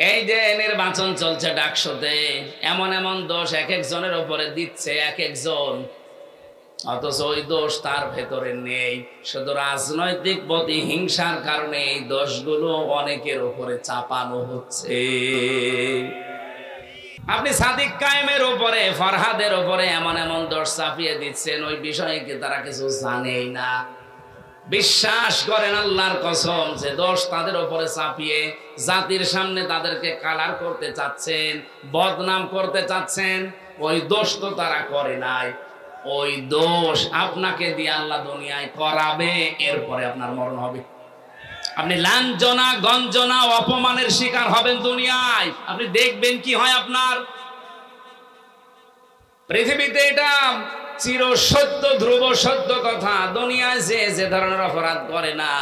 এই যে নির্বাচন চলছে ডাকসুতে, এমন এমন দোষ এক একজনের উপরে দিচ্ছে এক একজন, অথচ ওই দোষ তার ভেতরে নেই। শুধু রাজনৈতিক প্রতিহিংসার কারণে এই দোষগুলো অনেকের উপরে চাপানো হচ্ছে। আপনি সাদিক কায়েমের উপরে, ফরহাদের উপরে এমন এমন দোষ চাপিয়ে দিচ্ছেন, ওই বিষয়ে কি তারা কিছু জানেই না। বিশ্বাস করেন আল্লাহর কসম যে দোষ তাদের উপরে চাপিয়ে জাতির সামনে তাদেরকে কালার করতে চাচ্ছেন, বদনাম করতে চাচ্ছেন, ওই দোষ তো তারা করে নাই। ওই দোষ আপনাকে দিয়ে আল্লাহ দুনিয়ায় করাবে, এরপরে আপনার মরণ হবে। আপনি লাঞ্ছনা গঞ্জনা অপমানের শিকার হবেন দুনিয়ায়। আপনি দেখবেন কি হয় আপনার। পৃথিবীতে এটা চির সত্য, ধ্রুব সত্য কথা। দুনিয়ায় যে ধরনের অপরাধ করে না,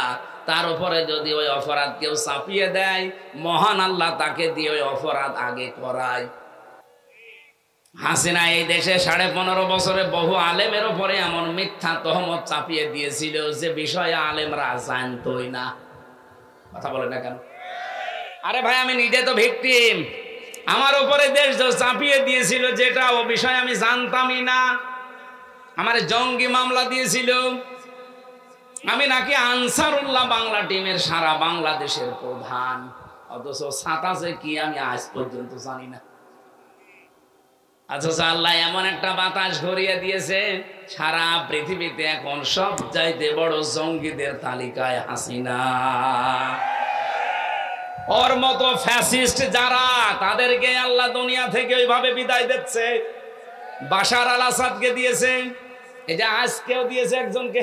তার উপরে যদি ওই অপরাধ কেউ চাপিয়ে দেয়, মহান আল্লাহ তাকে দিয়ে ওই অপরাধ আগে করায়। হাসিনা এই দেশে 15.5 বছরে বহু আলেমের উপরে এমন মিথ্যা তহমত চাপিয়ে দিয়েছিল যে বিষয়ে আলেমরা জানতই না। কথা বলে না কেন? আরে ভাই, আমি নিজে তো ভিকটিম। আমার উপরে দেশ চাপিয়ে দিয়েছিল যেটা, ও বিষয় আমি জানতামই না। আমার জঙ্গি মামলা দিয়েছিল। আমি নাকি আনসারুল্লাহ বাংলা টিমের সারা বাংলাদেশের প্রধান, অথচ সাতাশে কি আমি আজ পর্যন্ত জানি না। আচ্ছা, আল্লাহ এমন একটা বাতাস ঘুরিয়ে দিয়েছে, সারা পৃথিবীতে এখন সব চাইতে বড় জঙ্গিদের তালিকায় হাসিনা। ওর মতো ফ্যাসিস্ট যারা, তাদেরকে আল্লাহ দুনিয়া থেকে ওইভাবে বিদায় দিচ্ছে। বাশার আল আসাদকে দিয়েছে, এই যে আজকেও দিয়েছে একজনকে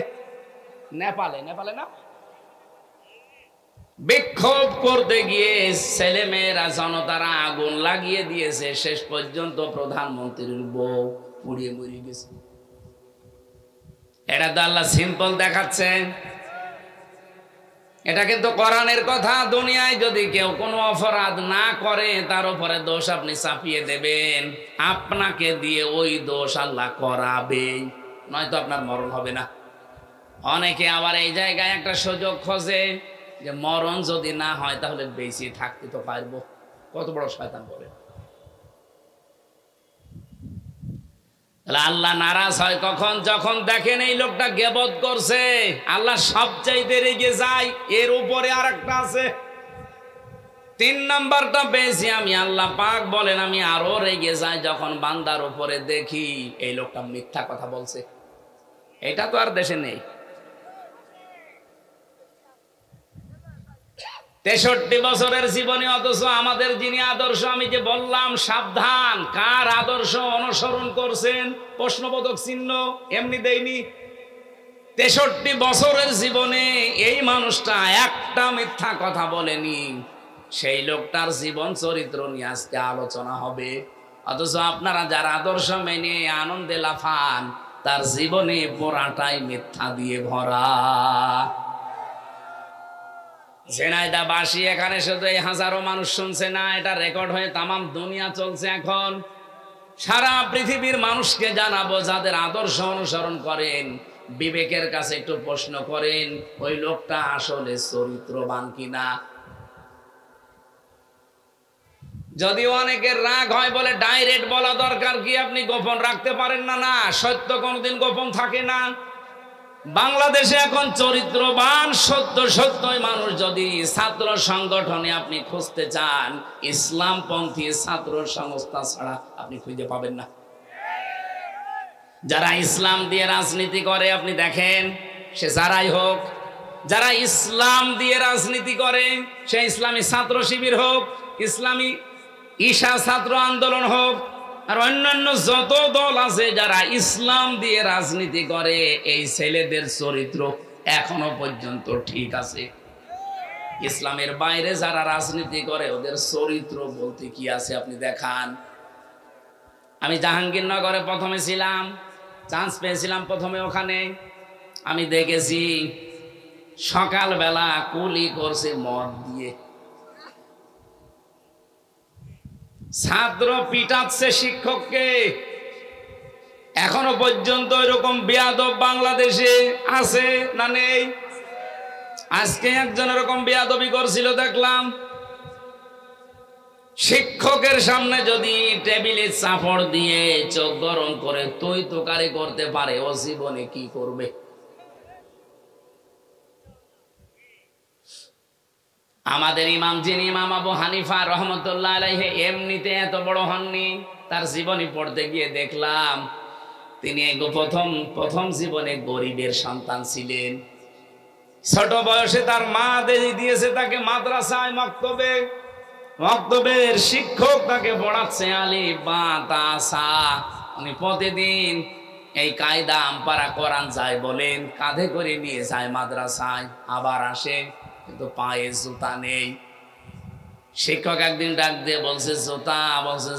নেপালে না, বিক্ষোভ করতে গিয়ে ছেলেমেয়েরা জনতারা আগুন লাগিয়ে দিয়েছে। শেষ পর্যন্ত প্রধানমন্ত্রীর বউ পুড়িয়ে মরিয়ে গেছে। এটা তো আল্লাহ সিম্পল দেখাচ্ছেন, এটা কিন্তু কোরআনের কথা। দুনিয়ায় যদি কেউ কোনো অপরাধ না করে, তার উপরে দোষ আপনি চাপিয়ে দেবেন, আপনাকে দিয়ে ওই দোষ আল্লাহ করাবে, নয়তো আপনার মরণ হবে না। অনেকে আবার এই জায়গায় একটা সুযোগ খোঁজে যে মরণ যদি না হয় তাহলে বেঁচে থাকতে তো পারবো। কত বড় শয়তান বলে। আল্লাহ নারাজ হয় কখন? যখন দেখেন এই লোকটা গীবত করছে। আল্লাহ সবচাইতে রেগে যায়। এর উপরে আর একটা আছে, 3 নাম্বারটা পেয়েছি আমি। আল্লাহ পাক বলেন আমি আরো রেগে যাই যখন বান্দার উপরে দেখি এই লোকটা মিথ্যা কথা বলছে। এটা তো আর দেশে নেই। 63 বছরের জীবনে, অথচ আমাদের যিনি আদর্শ, আমি যে বললাম সাবধান, কার আদর্শ অনুসরণ করছেন প্রশ্নবোধক চিহ্ন এমনি দেয়নি। 63 বছরের জীবনে এই মানুষটা একটা মিথ্যা কথা বলেনি। সেই লোকটার জীবন চরিত্র নিয়ে আজকে আলোচনা হবে। অথচ আপনারা যারা আদর্শ মেনে আনন্দে লাফান, তার জীবনে পুরাটাই মিথ্যা দিয়ে ভরা। ঝিনাইদহবাসী এখানে শুধু এই হাজারো মানুষ শুনছে না, এটা রেকর্ড হয়ে তামাম দুনিয়া চলছে। এখন সারা পৃথিবীর মানুষকে জানাবো, যাদের আদর্শ অনুসরণ করেন, বিবেকের কাছে একটু প্রশ্ন করেন ওই লোকটা আসলে চরিত্রবান কিনা। যদিও অনেকের রাগ হয় বলে ডাইরেক্ট বলা দরকার কি, আপনি গোপন রাখতে পারেন না। না, সত্য কোনোদিন গোপন থাকে না। বাংলাদেশে এখন চরিত্রবান সত্যই মানুষ যদি ছাত্র সংগঠনে আপনি খুঁজতে চান, ইসলামপন্থী ছাত্র সংস্থা ছাড়া আপনি খুঁজে পাবেন না। যারা ইসলাম দিয়ে রাজনীতি করে আপনি দেখেন, সে যারাই হোক, যারা ইসলাম দিয়ে রাজনীতি করে, সে ইসলামী ছাত্র শিবির হোক, ইসলামী ঈশা ছাত্র আন্দোলন হোক, আর অন্যান্য যত দল আছে, যারা ইসলাম দিয়ে রাজনীতি করে, এই ছেলেদের চরিত্র এখনো পর্যন্ত ঠিক আছে। ইসলামের বাইরে যারা রাজনীতি করে, ওদের চরিত্র বলতে কি আছে আপনি দেখান। আমি জাহাঙ্গীরনগরে প্রথমে ছিলাম, চান্স পেয়েছিলাম প্রথমে ওখানে। আমি দেখেছি সকালবেলা কুলি করছে মদ দিয়ে, ছাত্র পিটাচ্ছে শিক্ষককে। এখনো পর্যন্ত এরকম বেয়াদব বাংলাদেশে আছে না নেই? আজকে একজন এরকম বেয়াদবি করছিল দেখলাম। শিক্ষকের সামনে যদি টেবিলে চাপড় দিয়ে চোখ গরম করে তুই তোকারি করতে পারে, ও জীবনে কি করবে? আমাদের ইমাম, যিনি ইমাম আবু হানিফা রহমতুল্লাহ আলাইহি, এমনিতে এত বড় হননি। তার জীবনী পড়তে গিয়ে দেখলাম তিনি প্রথম জীবনে গরিবের সন্তান ছিলেন। ছোট বয়সে তার মা দিয়েছে তাকে মাদ্রাসায়, মক্তবের শিক্ষক তাকে পড়াচ্ছে আলিফ বা তা সা। উনি প্রতিদিন এই কায়দা আমপারা কোরআন যায় বলেন, কাঁধে করে নিয়ে যায় মাদ্রাসায়, আবার আসে, কিন্তু পায়ে জুতা নেই। শিক্ষক একদিন ডাক দিয়ে বলছে জুতা, বলছে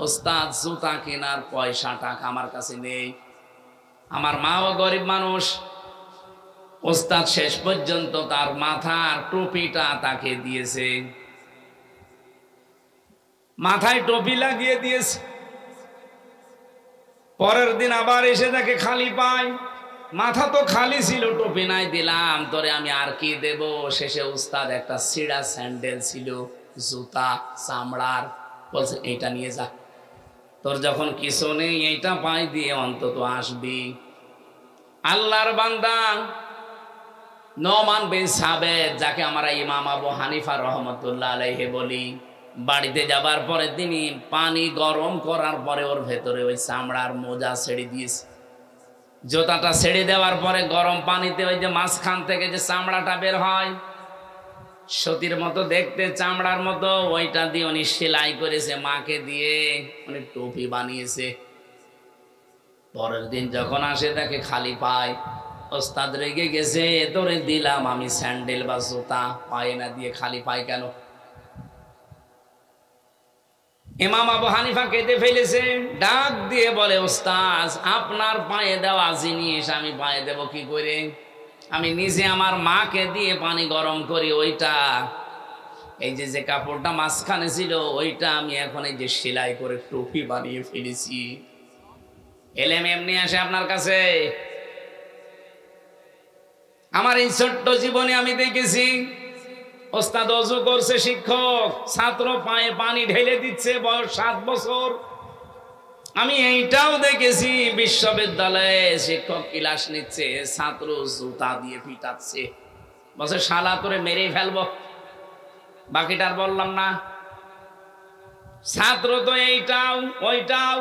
ওস্তাদ জুতা কেনার পয়সা টাকা আমার কাছে নেই, আমার মাও গরিব মানুষ। ওস্তাদ শেষ পর্যন্ত তার মাথার টুপিটা তাকে দিয়েছে, মাথায় টুপি লাগিয়ে দিয়েছে। পরের দিন আবার এসে তাকে খালি পায়, মাথা তো খালি ছিল, টুপি নাই, দিলাম তোরে আমি আর কি দেব। শেষে উস্তাদ একটা ছিঁড়া স্যান্ডেল ছিল, জুতা চামড়ার, বলছে এইটা নিয়ে যা, তোর যখন কিছু নেই এইটা পাই দিয়ে অন্তত আসবি। আল্লাহর বান্দা নোমান বিন সাবেত, যাকে আমরা ইমাম আবু হানিফা রহমতুল্লাহ আলাইহি বলি, বাড়িতে যাবার পরে তিনি পানি গরম করার পরে ওর ভেতরে ওই চামড়ার মোজা ছেড়ে দিয়েছে। জুতাটা ছেড়ে দেওয়ার পরে গরম পানিতে ওই যে মাঝখান থেকে যে চামড়াটা বের হয়, সতীর মতো দেখতে, চামড়ার মতো, ওইটা দিয়ে উনি সেলাই করেছে, মাকে দিয়ে উনি টুপি বানিয়েছে। পরের দিন যখন আসে তাকে খালি পায়। ওস্তাদ রেগে গেছে, তোরে দিলাম আমি স্যান্ডেল বা জুতা, পায়ে না দিয়ে খালি পায় কেন? ইমাম আবু হানিফা কেঁদে ফেলেছে, ডাক দিয়ে বলে ওস্তাদ আপনার পায়ে দেওয়া জিনিস আমি পায়ে দেব কি করে? আমি নিজে আমার মাকে দিয়ে পানি গরম করি, ওইটা এই যে কাপড়টা মাঝখানে ছিল ওইটা আমি এখন এই যে সেলাই করে টুপি বানিয়ে ফেলেছি। এলেম এমনি আসে আপনার কাছে? আমার এই ছোট্ট জীবনে আমি দেখেছি ওস্তাদ ওযু করছে, শিক্ষক ছাত্র পায়ে পানি ঢেলে দিচ্ছে, বয়স 7 বছর। আমি এইটাও দেখেছি বিশ্ববিদ্যালয়ে শিক্ষক ক্লাস নিচ্ছে, ছাত্র জুতা দিয়ে পিটাচ্ছে, বলছে শালা তোরে মেরেই ফেলবো। বাকিটার বললাম না। ছাত্র তো এইটাও ওইটাও,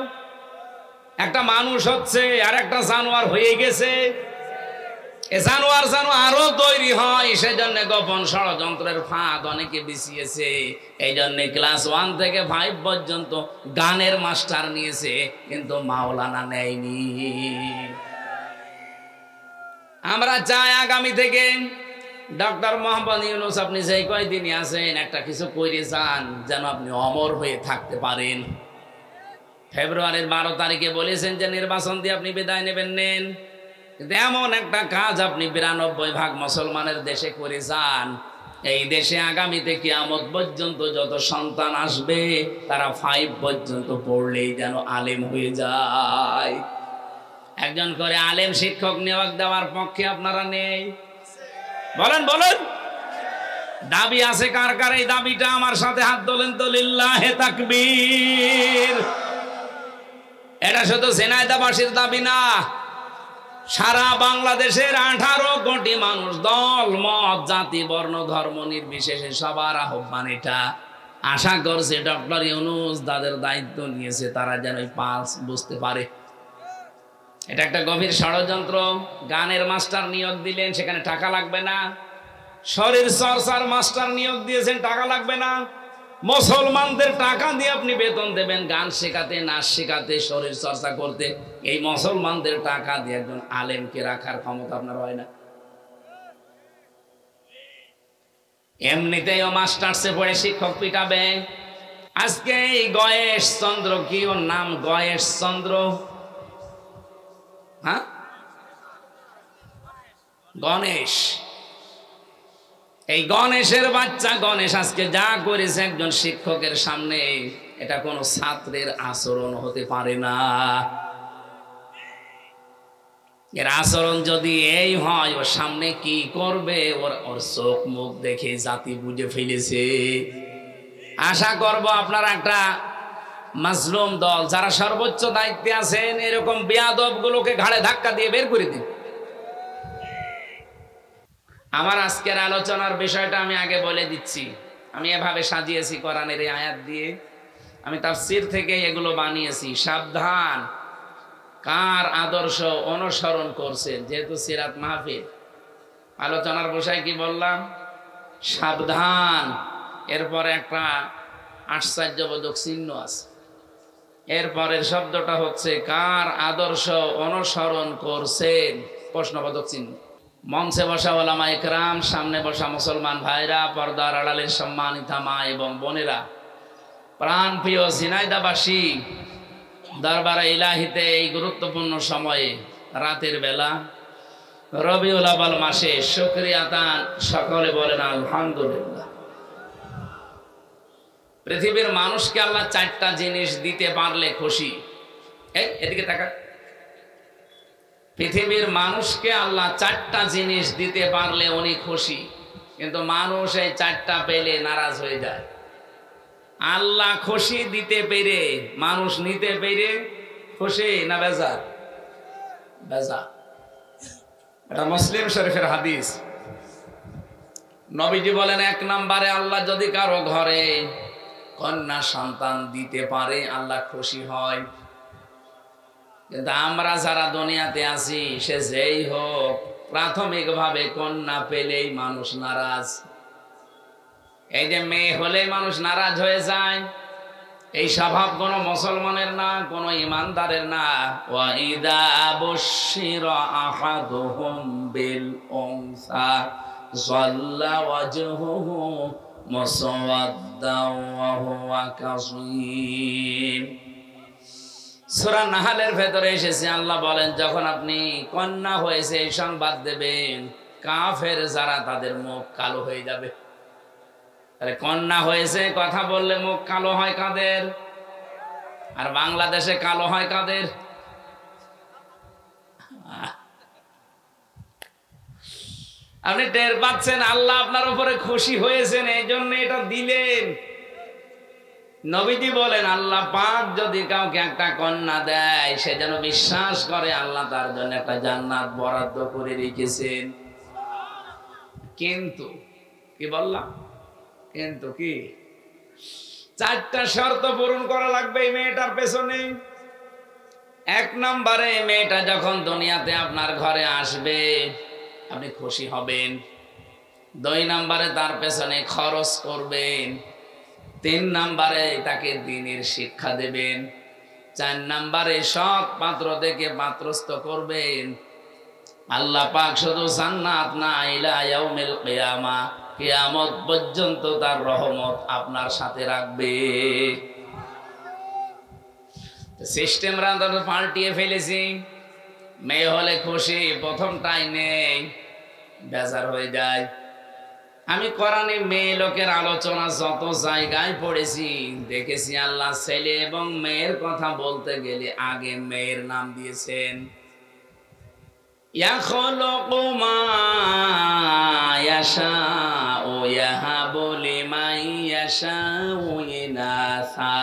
একটা মানুষ হচ্ছে আর একটা জানোয়ার হয়ে গেছে। জানোয়ার যেন আরো তৈরি হয়, সেজন্য গোপন ষড়যন্ত্রের ফাঁদ অনেকে বিছিয়েছে। এই জন্য ক্লাস 1 থেকে 5 পর্যন্ত গানের মাস্টার নিয়েছে, কিন্তু মাওলানা নেয়নি। আমরা চাই আগামী থেকে ডক্টর মোহাম্মদ ইউনূস আপনি যেই কয়দিনই আছেন একটা কিছু করে যান, যেন আপনি অমর হয়ে থাকতে পারেন। ফেব্রুয়ারির 12 তারিখে বলেছেন যে নির্বাচন দিয়ে আপনি বিদায় নেন, কিন্তু এমন একটা কাজ আপনি 92% মুসলমানের দেশে করে যান, এই দেশে আগামীতে কিয়ামত পর্যন্ত যত সন্তান আসবে তারা 5 পর্যন্ত পড়লেই যেন আলেম হয়ে যায়। একজন করে আলেম শিক্ষক নিয়োগ দেওয়ার পক্ষে আপনারা নেই? বলেন বলেন, দাবি আছে কার কার? এই দাবিটা আমার সাথে হাত তোলেন তো, লিল্লাহে তাকবীর। এটা শুধু ঝিনাইদহবাসীর দাবি না, সারা বাংলাদেশের 18 কোটি মানুষ, দল মত জাতি বর্ণ ধর্ম নির্বিশেষে সবার আহ্বান এটা। আশা করছে ডক্টর ইউনূস তাদের দায়িত্ব নিয়েছে, তারা যেন পাস বুঝতে পারে। এটা একটা গভীর ষড়যন্ত্র। গানের মাস্টার নিয়োগ দিলেন, সেখানে টাকা লাগবে না। শরীর চর্চার মাস্টার নিয়োগ দিয়েছেন, টাকা লাগবে না। মুসলমানদের টাকা দিয়ে আপনি বেতন দেবেন গান শেখাতে, নাচ শেখাতে, শরীর চর্চা করতে। এই মুসলমানদের টাকা দিয়ে একজন আলেমকে রাখার ক্ষমতা আপনার হয় না। এমনিতেও মাস্টার্সে পড়ে শিক্ষক পিটাবে। আজকে এই গয়েশ চন্দ্র, কি ওর নাম? গয়েশ চন্দ্র, হ্যাঁ, গণেশ। এই গণেশের বাচ্চা গণেশ আজকে যা করেছে একজন শিক্ষকের সামনে, এটা কোনো ছাত্রের আচরণ হতে পারে না। এর আচরণ যদি এই হয়, ওর সামনে কি করবে ওর চোখ মুখ দেখে জাতি বুঝে ফেলেছে। আশা করব আপনারা একটা মাজলুম দল যারা সর্বোচ্চ দায়িত্বে আছেন এরকম বেয়াদব গুলোকে ঘাড়ে ধাক্কা দিয়ে বের করে দিন। আমার আজকের আলোচনার বিষয়টা আমি আগে বলে দিচ্ছি। আমি এভাবে সাজিয়েছি কোরআনের এই আয়াত দিয়ে, আমি তাফসীর থেকে এগুলো বানিয়েছি। সাবধান, কার আদর্শ অনুসরণ করছেন। যেহেতু সিরাত মাহফিল, আলোচনার বিষয় কি বললাম? সাবধান। এরপরে একটা আশ্চর্যবোধক চিহ্ন আছে। এরপরের শব্দটা হচ্ছে কার আদর্শ অনুসরণ করছেন, প্রশ্নবোধক চিহ্ন। মঞ্চে বসা ওলামা ইকরাম, সামনে বসা মুসলমান ভাইরা, পর্দার আড়ালের সম্মানিতা মা এবং বোনেরা, প্রাণ প্রিয় ঝিনাইদহবাসী, দরবারে ইলাহিতে এই গুরুত্বপূর্ণ সময়ে, রাতের বেলা, রবিউল আউয়াল মাসে শুকরিয়া তান সকলে বলেন আলহামদুলিল্লাহ। পৃথিবীর মানুষকে আল্লাহ 4টা জিনিস দিতে পারলে খুশি। এদিকে তাকা। পৃথিবীর মানুষকে আল্লাহ 4টা জিনিস দিতে পারলে উনি খুশি, কিন্তু মানুষ এই 4টা পেলে নারাজ হয়ে যায়। আল্লাহ খুশি দিতে পেরে, মানুষ নিতে পেরে খুশি না বেজার? বেজার। এটা মুসলিম শরীফের হাদিস। নবীজি বলেন, 1 নম্বরে আল্লাহ যদি কারো ঘরে কন্যা সন্তান দিতে পারে আল্লাহ খুশি হয়। কিন্তু আমরা যারা দুনিয়াতে আছি, সে যেই হোক, প্রাথমিকভাবে কন্যা পেলেই মানুষ নারাজ। এই যে মেয়ে হলেই মানুষ নারাজ হয়ে যায়, এই স্বভাব কোনো মুসলমানের না, কোনো ইমানদারের না। ওয়া ইদা বুশিরা আহাদুহুম বিল উনসা যাল্লা ওয়াজহুহু মুসওয়াদ্দান ওয়া হুয়া কাযীম। সূরা নাহলের ভেতরে এসেছে, আল্লাহ বলেন, যখন আপনি কন্যা হয়েছে এই সংবাদ দেবেন, কাফের যারা, তাদের মুখ কালো হয়ে যাবে। আরে কন্যা হয়েছে কথা বললে মুখ কালো হয় কাদের? আর বাংলাদেশে কালো হয় কাদের? আপনি টের পাচ্ছেন আল্লাহ আপনার উপরে খুশি হয়েছেন, এই জন্য এটা দিলেন। নবীজি বলেন, আল্লাহ পাক যদি কাউকে একটা কন্যা দেয়, সে যেন বিশ্বাস করে আল্লাহ তার জন্য একটা জান্নাত বরাদ্দ করে রেখেছেন। কিন্তু কি বললাম? কিন্তু কি 4টা শর্ত পূরণ করা লাগবে এই মেয়েটার পেছনে। 1 নম্বরে, মেয়েটা যখন দুনিয়াতে আপনার ঘরে আসবে আপনি খুশি হবেন। 2 নম্বরে, তার পেছনে খরচ করবেন। 3 নম্বরে, তাকে দ্বীনের শিক্ষা দেবেন। 4 নম্বরে, সৎ পাত্র দেখে পাত্রস্থ করবেন। আল্লাহ পাক শুধু জান্নাত না, ইলা ইয়াউমিল কিয়ামা, কিয়ামত পর্যন্ত তার রহমত আপনার সাথে রাখবে। সিস্টেম রান্দার পাল্টিয়ে ফেলেছি। মেয়ে হলে খুশি, প্রথমটাই নেই, বেজার হয়ে যায়। আমি কোরআনে মেয়ে লোকের আলোচনা যত জায়গায় পড়েছি, দেখেছি আল্লাহ ছেলে এবং মেয়ের কথা বলতে গেলে আগে মেয়ের নাম দিয়েছেন। ইয়াখলুকু মা ইয়াশাউ ইয়াহাবু লিমান ইয়াশাউ ইনাসা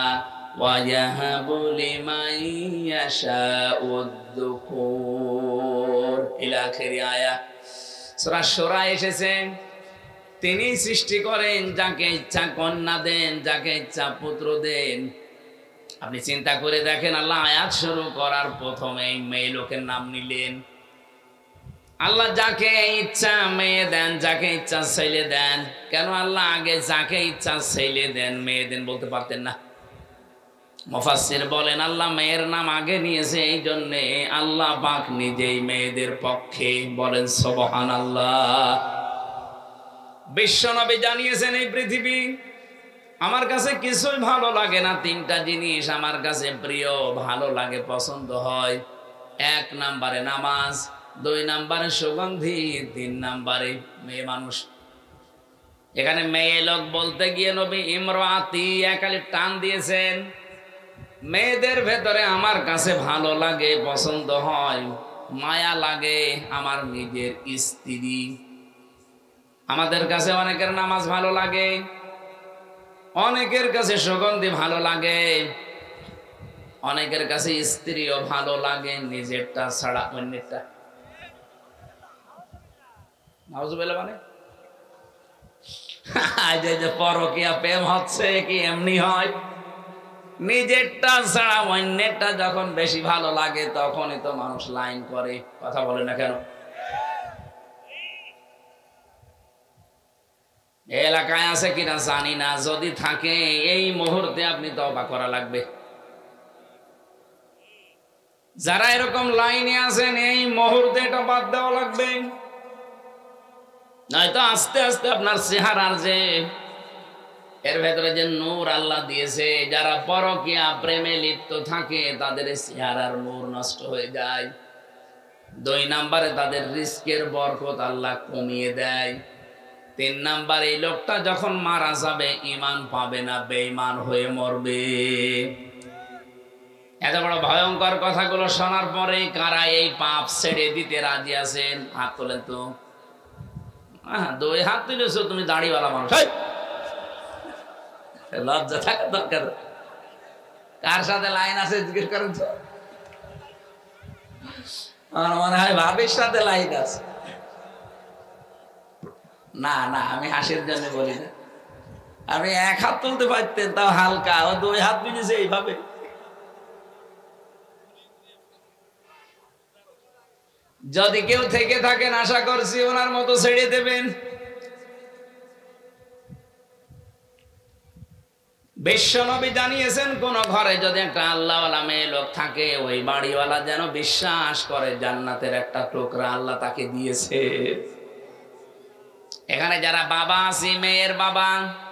ওয়া ইয়াহাবু লিমান ইয়াশাউ যুকুর ইলা আখির আয়াত। সূরা শুরা এসেছে, তিনি সৃষ্টি করেন, যাকে ইচ্ছা কন্যা দেন, যাকে ইচ্ছা পুত্র দেন। আপনি চিন্তা করে দেখেন, আল্লাহ আয়াত শুরু করার প্রথমেই মেয়ে লোকের নাম নিলেন। আল্লাহ যাকে ইচ্ছা মেয়ে দেন, যাকে ইচ্ছা ছেলে দেন। কেন আল্লাহ আগে যাকে ইচ্ছা ছেলে দেন মেয়ে দেন বলতে পারতেন না? মুফাসসির বলেন, আল্লাহ মেয়ের নাম আগে নিয়েছে এই জন্যে আল্লাহ পাক নিজেই মেয়েদের পক্ষে। বলেন সুবহানাল্লাহ। বিশ্বনবী জানিয়েছেন, এই পৃথিবী আমার কাছে কিছুই ভালো লাগে না, 3টা জিনিস আমার কাছে প্রিয়, ভালো লাগে, পছন্দ হয়। 1 নম্বরে নামাজ, 2 নম্বরে সুগন্ধি, 3 নম্বরে মেয়ে মানুষ। এখানে মেয়ে লোক বলতে গিয়ে নবী ইমরাতি একালি টান দিয়েছেন। মেয়েদের ভেতরে আমার কাছে ভালো লাগে, পছন্দ হয়, মায়া লাগে আমার নিজের স্ত্রী। আমাদের কাছে অনেকের নামাজ ভালো লাগে, অনেকের কাছে সুগন্ধি ভালো লাগে, অনেকের কাছে স্ত্রীও ভালো লাগে, নিজেরটা ছাড়া অন্যেরটা। নাউজুবিল্লাহ। মানে যে পরকীয়া প্রেম হচ্ছে কি এমনি হয়? নিজেরটা ছাড়া অন্যেরটা যখন বেশি ভালো লাগে তখনই তো মানুষ লাইন করে। কথা বলে না কেন? এলাকায় আছে কিনা জানি না, যদি থাকে এই মুহূর্তে আপনি তওবা করা লাগবে। যারা এরকম লাইনে আছেন এই মুহূর্তে এটা বাদ দেওয়া লাগবে, নয়তো আস্তে আস্তে আপনার চেহারার যে এর ভেতরে যে নূর আল্লাহ দিয়েছে, যারা পরকীয়া প্রেমে লিপ্ত থাকে তাদের চেহারার নূর নষ্ট হয়ে যায়। 2 নম্বরে তাদের রিস্কের বরকত আল্লাহ কমিয়ে দেয়। 3 নাম্বার, এই লোকটা যখন মারা যাবে ঈমান পাবে না, বেঈমান হয়ে মরবে। এত বড় ভয়ঙ্কর কথাগুলো শোনার পরে কারা এই পাপ ছেড়ে দিতে রাজি আছেন? হাত তোলেন তো। 2 হাত তুলেছো তুমি, দাড়িওয়ালা মানুষ, লজ্জা থাকা দরকার। কার সাথে লাইন আছে জিজ্ঞেস করেন তো। আমার মনে হয় ভাবির সাথে লাইন আছে। না না, আমি হাসির জন্য বলি না। আমি 1 হাত তুলতে পারতেন, তাও হালকা। ও 2 হাত তুলেছে এইভাবে। যদি কেউ থেকে থাকেন আশা করছি ওনার মতো ছেড়ে দেবেন। বিশ্বনবী জানিয়েছেন, কোন ঘরে যদি একটা আল্লাহওয়ালা মেয়ে লোক থাকে, ওই বাড়িওয়ালা যেন বিশ্বাস করে জান্নাতের একটা টুকরা আল্লাহ তাকে দিয়েছে। এখানে যারা বাবা আছি, মেয়ের বাবা,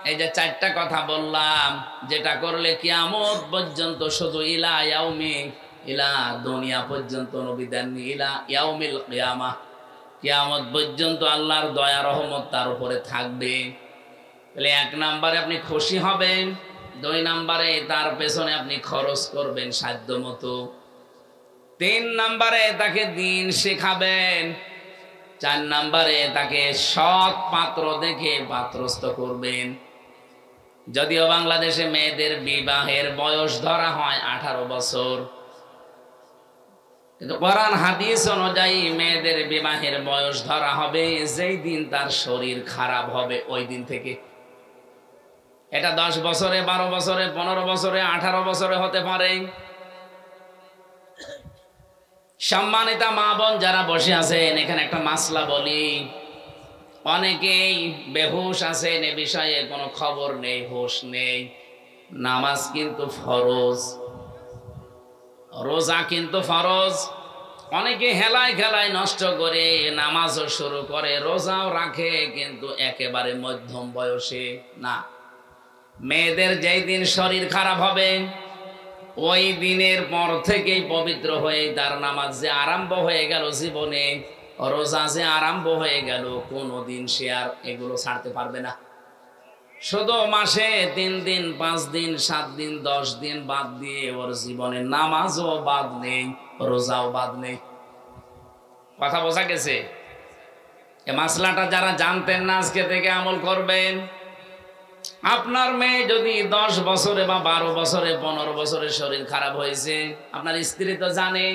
এই যে 4টা কথা বললাম, যেটা করলে কিয়ামত পর্যন্ত, শুধু ইলা ইয়াউমি, ইলা দুনিয়া পর্যন্ত নবী দেননি, ইলা ইয়াউমিল কিয়ামা, কিয়ামত পর্যন্ত আল্লাহর দয়া রহমত তার উপরে থাকবে। তাহলে 1 নম্বরে আপনি খুশি হবেন, 2 নম্বরে তার পেছনে আপনি খরচ করবেন সাধ্য মতো, 3 নম্বরে তাকে দ্বীন শেখাবেন, 4 নম্বরে তাকে সৎ পাত্র দেখে পাত্রস্থ করবেন। যদিও বাংলাদেশে মেয়েদের বিবাহের বয়স ধরা হয় 18 বছর, কিন্তু কোরআন হাদিস অনুযায়ী মেয়েদের বিবাহের বয়স ধরা হবে যেই দিন তার শরীর খারাপ হবে ওই দিন থেকে। এটা 10 বছরে, 12 বছরে, 15 বছরে, 18 বছরে হতে পারে। সম্মানিতা মা বোন যারা বসে আছেন, এখানে একটা মাসলা বলি। অনেকেই বেহুশ আছেন, এ বিষয়ে কোনো খবর নেই, হুঁশ নেই। নামাজ কিন্তু ফরজ, রোজা কিন্তু ফরজ। অনেকে হেলায় খেলায় নষ্ট করে নামাজও শুরু করে, রোজাও রাখে, কিন্তু একেবারে মধ্যম বয়সে না। মেয়েদের যেই দিন শরীর খারাপ হবে ওই দিনের পর থেকেই পবিত্র হয়ে তার নামাজ যে আরম্ভ হয়ে গেল জীবনে, রোজা যে আরম্ভ হয়ে গেল, কোনোদিন সে আর এগুলো ছাড়তে পারবে না। শুধু মাসে 3 দিন, 5 দিন, 7 দিন, 10 দিন বাদ দিয়ে ওর জীবনে নামাজও বাদ নেই, রোজাও বাদ নেই। কথা বোঝা গেছে? এই মাসলাটা যারা জানতেন না, আজকে থেকে আমল করবেন। আপনার মেয়ে যদি 10 বছরে বা 12 বছরে, 15 বছরে শরীর খারাপ হয়েছে, আপনার স্ত্রী তো জানে,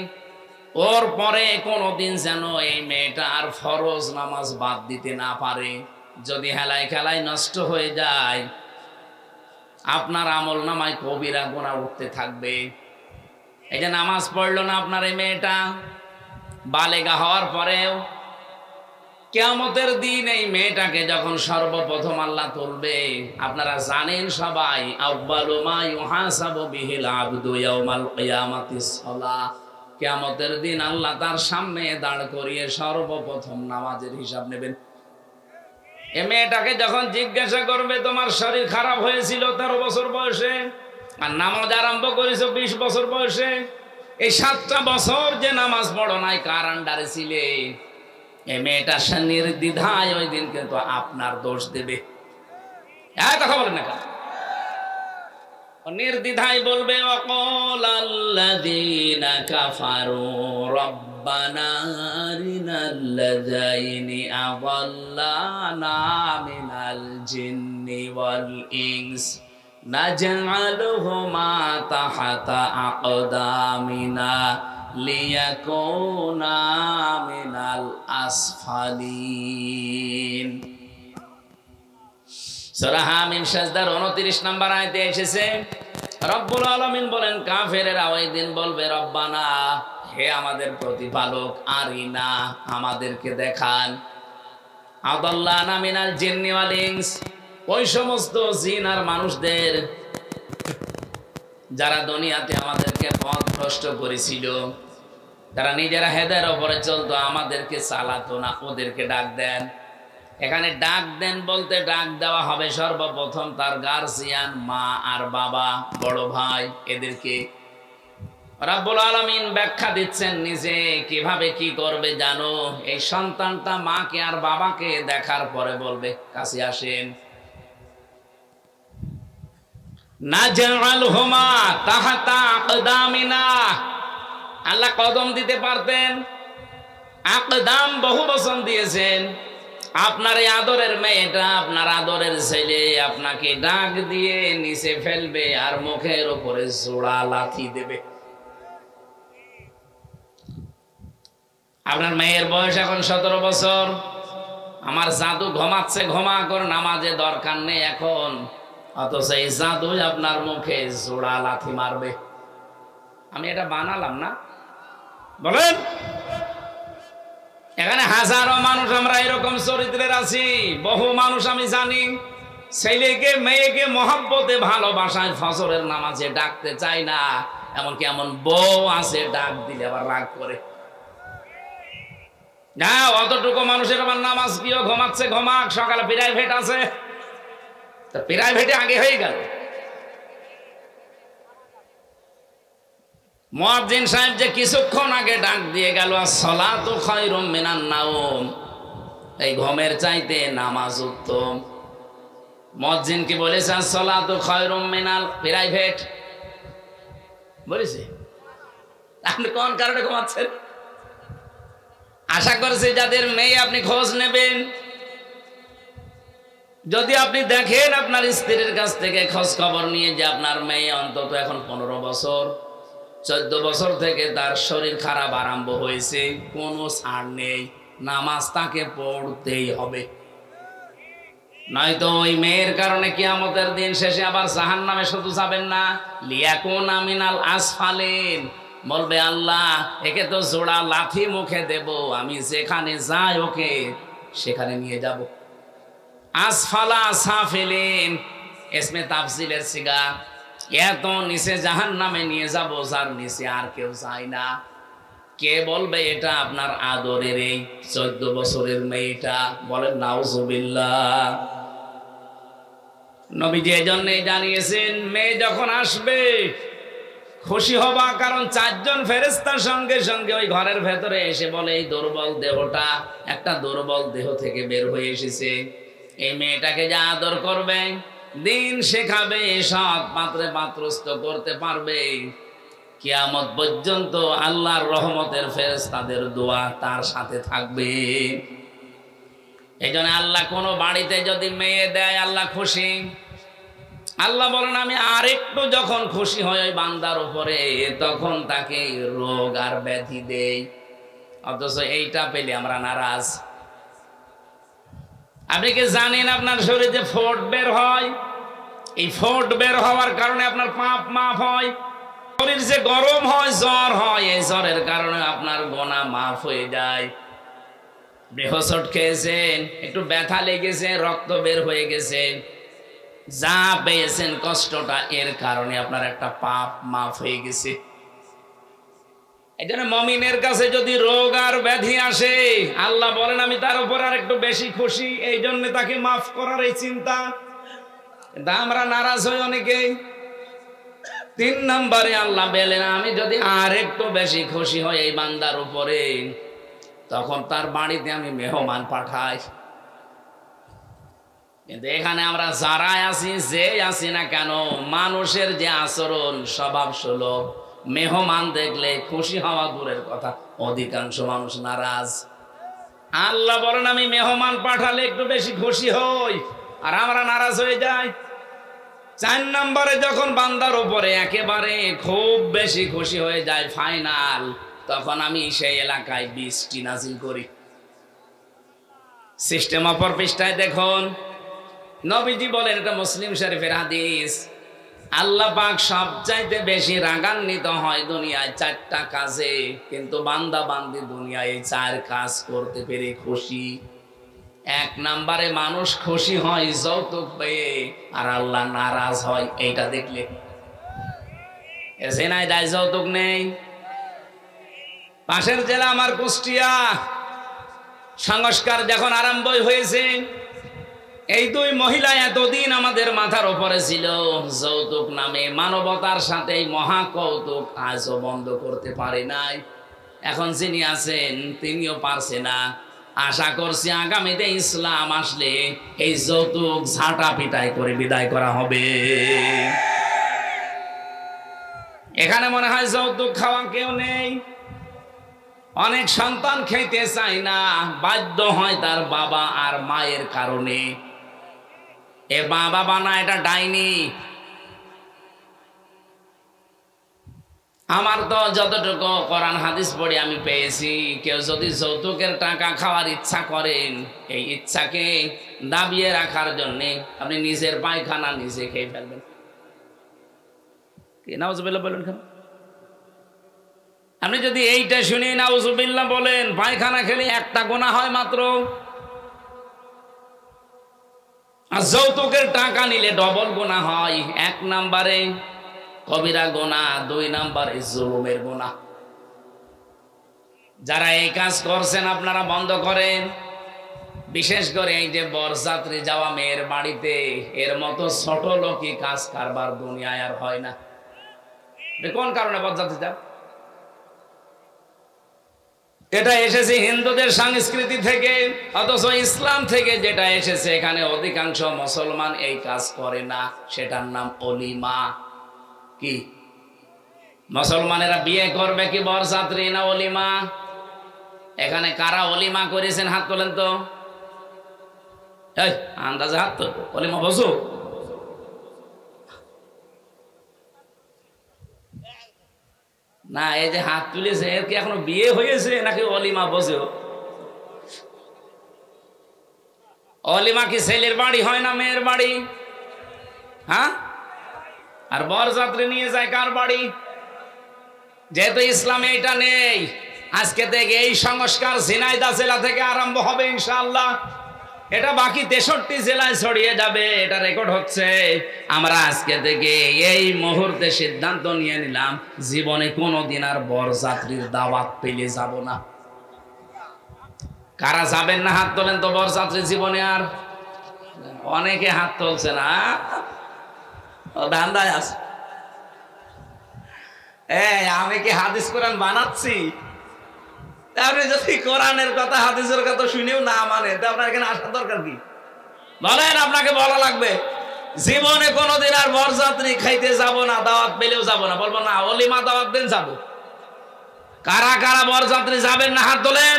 ওর পরে কোনোদিন যেন এই মেয়েটা আর ফরজ নামাজ বাদ দিতে না পারে। যদি হেলায় খেলায় নষ্ট হয়ে যায়, আপনার আমল নামায় কবিরা গুনাহ উঠতে থাকবে। এই যে নামাজ পড়লো না আপনার এই মেয়েটা, বালেগা হওয়ার পরেও কিয়ামতের দিন এই মেয়েটাকে যখন সর্বপ্রথম আল্লাহ তুলবে, আপনারা জানেন সবাই, আউয়ালু মা ইউহাসাবু বিহিল আবদু ইয়াউমাল কিয়ামাতিস সালাহ। কিয়ামতের দিন আল্লাহ তার সামনে দাঁড় করিয়ে সর্বপ্রথম নামাজের হিসাব নেবেন। এই মেয়েটাকে যখন জিজ্ঞাসা করবে, তোমার শরীর খারাপ হয়েছিল 13 বছর বয়সে, আর নামাজ আরম্ভ করেছো 20 বছর বয়সে, এই 7টা বছর যে নামাজ পড়ো নাই, কার আন্ডারে ছিলে? এই মেয়েটা নির্দ্বিধায় ওই দিন কিন্তু আপনার দোষ দেবে। কথা বলেন না কেন? নির্দ্বিধায় বলবে, ওয়াকালাল্লাযীনা কাফারু রব্বানা আরিনাল্লাযাইনি আযাল্লানা মিনাল জিন্নি ওয়াল ইনস নাজআলুহুমা তাহাতা আকদামিনা লিয়াকুনা মিনাল আসফালিন। সূরা হামিম সাজদার 29 নম্বর আয়াতে এসেছে, রব্বুল আলামিন বলেন কাফেরেরা ওই দিন বলবে, রব্বানা, হে আমাদের প্রতিপালক, আরিনা, আমাদেরকে দেখান, আদাল্লানা মিনাল জিন্নি ওয়াল ইনস, ওই সমস্ত জিন আর মানুষদের যারা দুনিয়াতে আমাদেরকে পথভ্রষ্ট করেছিল, তারা নিজেরা হেদায়ের উপরে চলতো, আমাদেরকে চালাতো না, ওদেরকে ডাক দেন। এখানে ডাক দেন বলতে ডাক দেওয়া হবে সর্বপ্রথম তার গার্জিয়ান, মা আর বাবা, বড় ভাই, এদেরকে। রব্বুল আলামিন ব্যাখ্যা দিচ্ছেন নিজে কিভাবে কি করবে জানো। এই সন্তানটা মাকে আর বাবাকে দেখার পরে বলবে, কাছে আসেন। নাজআলহুমা তাহাতা আকদামিনা, আল্লাহ কদম দিতে পারতেন, আকদাম বহু বচন দিয়েছেন। আপনার এই আদরের মেয়েটা, আপনার আদরের ছেলে আপনাকে ডাক দিয়ে নিচে ফেলবে আর মুখের উপরে জোড়া লাথি দেবে। আপনার মেয়ের বয়স এখন 17 বছর, আমার জাদু ঘুমাচ্ছে, ঘুমা করে, নামাজে দরকার নেই এখন, অথচ এই জাদু আপনার মুখে জোড়া লাথি মারবে। আমি এটা বানালাম না, বলেন? এখানে হাজারো মানুষ আমরা এরকম চরিত্রের আছি, বহু মানুষ আমি জানি ছেলেকে মেয়েকে মহব্বতে ভালোবাসায় ফজরের নামাজে ডাকতে চায় না, এমনকি এমন বউ আছে ডাক দিলে আবার রাগ করে। না, অতটুকু মানুষের আবার নামাজ প্রিয়, ঘুমাচ্ছে ঘুমাক, সকালে প্রাইভেট আছে, প্রাইভেটে আগে হয়ে গেল। মুয়াজ্জিন সাহেব যে কিছুক্ষণ আগে ডাক দিয়ে গেল, আসসালাতু খায়রুম মিনান নাওম, এই ঘুমের চাইতে নামাজ উত্তম। মুয়াজ্জিন কি বলেছে আসসালাতু খায়রুম মিনাল প্রাইভেট? বলেছে? আপনি কোন কারণে ঘুমাচ্ছেন? আশা করছি যাদের মেয়ে আপনি খোঁজ নেবেন, যদি আপনি দেখেন আপনার স্ত্রীর কাছ থেকে খোঁজ খবর নিয়ে যে আপনার মেয়ে অন্তত এখন 15 বছর, 14 বছর থেকে তার শরীর খারাপ আরম্ভ হয়েছে, কোনো ছাড় নেই, নামাজ তাকে পড়তেই হবে, নয়তো ওই মেয়ের কারণে কিয়ামতের দিন শেষে আবার জাহান্নামে শুধু যাবেন না, লিয়াকুনা মিনাল আসফালিন, বলবে আল্লাহ একে তো জোড়া লাথি মুখে দেব, আমি যেখানে যাই ওকে সেখানে নিয়ে যাব। আসফালা সাফিলিন ইসমে তাফসিলের সিগা, এত নিচে জাহান্নামে নিয়ে যাব যার নিচে আর কেউ যায় না। কে বলবে এটা? আপনার আদরের এই 14 বছরের মেয়েটা। বলেন নাউজুবিল্লাহ। নবীজি এজন্যই জানিয়েছেন মেয়ে যখন আসবে খুশি হবা, কারণ 4 জন ফেরেশতার সঙ্গে সঙ্গে ওই ঘরের ভেতরে এসে বলে এই দুর্বল দেহটা একটা দুর্বল দেহ থেকে বের হয়ে এসেছে, এই মেয়েটাকে যা আদর করবে, দিন শেখাবে, সৎ পাত্রে পাত্রস্থ করতে পারবে, কিয়ামত পর্যন্ত আল্লাহর রহমতের ফেরেশতাদের দোয়া তার সাথে থাকবে। এই জন্য আল্লাহ কোনো বাড়িতে যদি মেয়ে দেয় আল্লাহ খুশি। আল্লাহ বলেন আমি আরেকটু যখন খুশি হয় ওই বান্দার উপরে, তখন তাকে রোগ আর ব্যাধি দেই, অথচ এইটা পেলে আমরা নারাজ। আপনি কি জানেন আপনার শরীরে যে ফোট বের হয়, এই ফোট বের হওয়ার কারণে আপনার পাপ মাফ হয়? শরীর যে গরম হয়, জ্বর হয়, এই জ্বরের কারণে আপনার গোনা মাফ হয়ে যায়। হোঁচট খেয়েছেন, একটু ব্যথা লেগেছে, রক্ত বের হয়ে গেছে, যা পেয়েছেন কষ্টটা, এর কারণে আপনার একটা পাপ মাফ হয়ে গেছে। এই জন্য মুমিনের কাছে যদি রোগ আর ব্যাধি আসে, আল্লাহ বলেন আমি তার উপর আর একটু বেশি খুশি, এই জন্য তাকে মাফ করার এই চিন্তা। কিন্তু আমরা নারাজ হই অনেকেই। 3 নম্বরে আল্লাহ বলেন আমি যদি আর একটু বেশি খুশি হই এই বান্দার উপরে, তখন তার বাড়িতে আমি মেহমান পাঠাই। কিন্তু এখানে আমরা যারাই আছি, যে আছি না কেন, মানুষের যে আচরণ, স্বভাব সুলভ, মেহমান দেখলে খুশি হওয়া দূরের কথা, অধিকাংশ মানুষ নারাজ। আল্লাহ বলেন আমি মেহমান পাঠালে একটু বেশি খুশি হই, আর আমরা নারাজ হয়ে যাই। 4 নম্বরে যখন বান্দার উপরে একেবারে খুব বেশি খুশি হয়ে যায় ফাইনাল, তখন আমি সেই এলাকায় বৃষ্টি নাজিল করি। সিস্টেম অপর পৃষ্ঠায় দেখুন, নবীজি বলেন, এটা মুসলিম শরীফের হাদিস, আল্লাহ পাক সবচাইতে বেশি রাগান্বিত হয় দুনিয়ায় 4টা কাজে, কিন্তু বান্দা বান্দি দুনিয়ায় এই 4 কাজ করতে পেরে খুশি। 1 নম্বরে মানুষ খুশি হয় যৌতুক পেয়ে, আর আল্লাহ নারাজ হয় এইটা দেখলে। এসে নাই দায় যৌতুক নেই। পাশের জেলা আমার কুষ্টিয়া, সংস্কার যখন আরম্ভ হয়েছে, এই 2 মহিলা এতদিন আমাদের মাথার উপরে ছিল, যৌতুক নামে মানবতার সাথে এই মহা কৌতুক আজও বন্ধ করতে পারে নাই। এখন যিনি আছেন তিনিও পারছে না। আশা করছি আগামীতে ইসলাম আসলে এই যৌতুক ঝাঁটা পিটাই করে বিদায় করা হবে। এখানে মনে হয় যৌতুক খাওয়া কেউ নেই। অনেক সন্তান খেতে চায় না, বাধ্য হয় তার বাবা আর মায়ের কারণে। এ বাবা বানা এটা ডাইনি। আমার তো যতটুকু কোরআন হাদিস পড়ে আমি পেয়েছি, কেউ যদি যৌতুকের টাকা খাওয়ার ইচ্ছা করেন, এই ইচ্ছাকে দাবিয়ে রাখার জন্য আপনি নিজের পায়খানা নিজে খেয়ে ফেলবেন। কি নাউজুবিল্লাহ বলেন কেন? আপনি যদি এইটা শুনে নাউজুবিল্লাহ বলেন, পায়খানা খেলে একটা গুনাহ হয় মাত্র, আর যৌতুকের টাকা নিলে ডবল গুনাহ হয়। 1 নম্বরে কবিরা গুনাহ, 2 নম্বরে জুলুমের গুনাহ। যারা এই কাজ করছেন আপনারা বন্ধ করেন। বিশেষ করে এই যে বরযাত্রী যাওয়া মেয়ের বাড়িতে, এর মতো ছোট লোকই কাজ কারবার দুনিয়ায় আর হয় না। কোন কারণে বরযাত্রী যাও? এটা এসেছে হিন্দুদের সংস্কৃতি থেকে, অথচ ইসলাম থেকে যেটা এসেছে, এখানে অধিকাংশ মুসলমান এই কাজ করে না। সেটার নাম অলিমা। কি মুসলমানেরা বিয়ে করবে কি বরযাত্রী না অলিমা? এখানে কারা অলিমা করেছেন হাত তোলেন তো। আন্দাজে হাত তো, অলিমা বসো। না, এই যে হাত তুলেছে এর কি এখনো বিয়ে হয়েছে নাকি অলিমা বসে? অলিমা কি ছেলের বাড়ি হয় না মেয়ের বাড়ি? হ্যাঁ, আর বরযাত্রী নিয়ে যায় কার বাড়ি? যেহেতু ইসলামে এটা নেই, আজকে থেকে এই সংস্কার ঝিনাইদহ জেলা থেকে আরম্ভ হবে ইনশাআল্লাহ। এটা বাকি 63 জেলায় ছড়িয়ে যাবে। এটা রেকর্ড হচ্ছে। আমরা আজকে থেকে এই মুহূর্তে সিদ্ধান্ত নিয়ে নিলাম, জীবনে কোনোদিন আর বরযাত্রীর দাওয়াত পেলে যাব না। কারা যাবেন না হাত তোলেন তো বরযাত্রী জীবনে? আর অনেকে হাত তুলছে না, ধান্দায় আছে। আমি কি হাদিস কোরআন বানাচ্ছি? আপনি যদি কোরআনের কথা হাদিসের কথা শুনেও না মানে, তা আপনার এখানে আসার দরকার কি? বলেন, আপনাকে বলা লাগবে জীবনে কোনোদিন আর বরযাত্রী খাইতে যাব না, দাওয়াত পেলেও যাব না। বলবো না, অলিমা দাওয়াত দেন যাব। কারা কারা বরযাত্রী যাবেন না হাত তোলেন।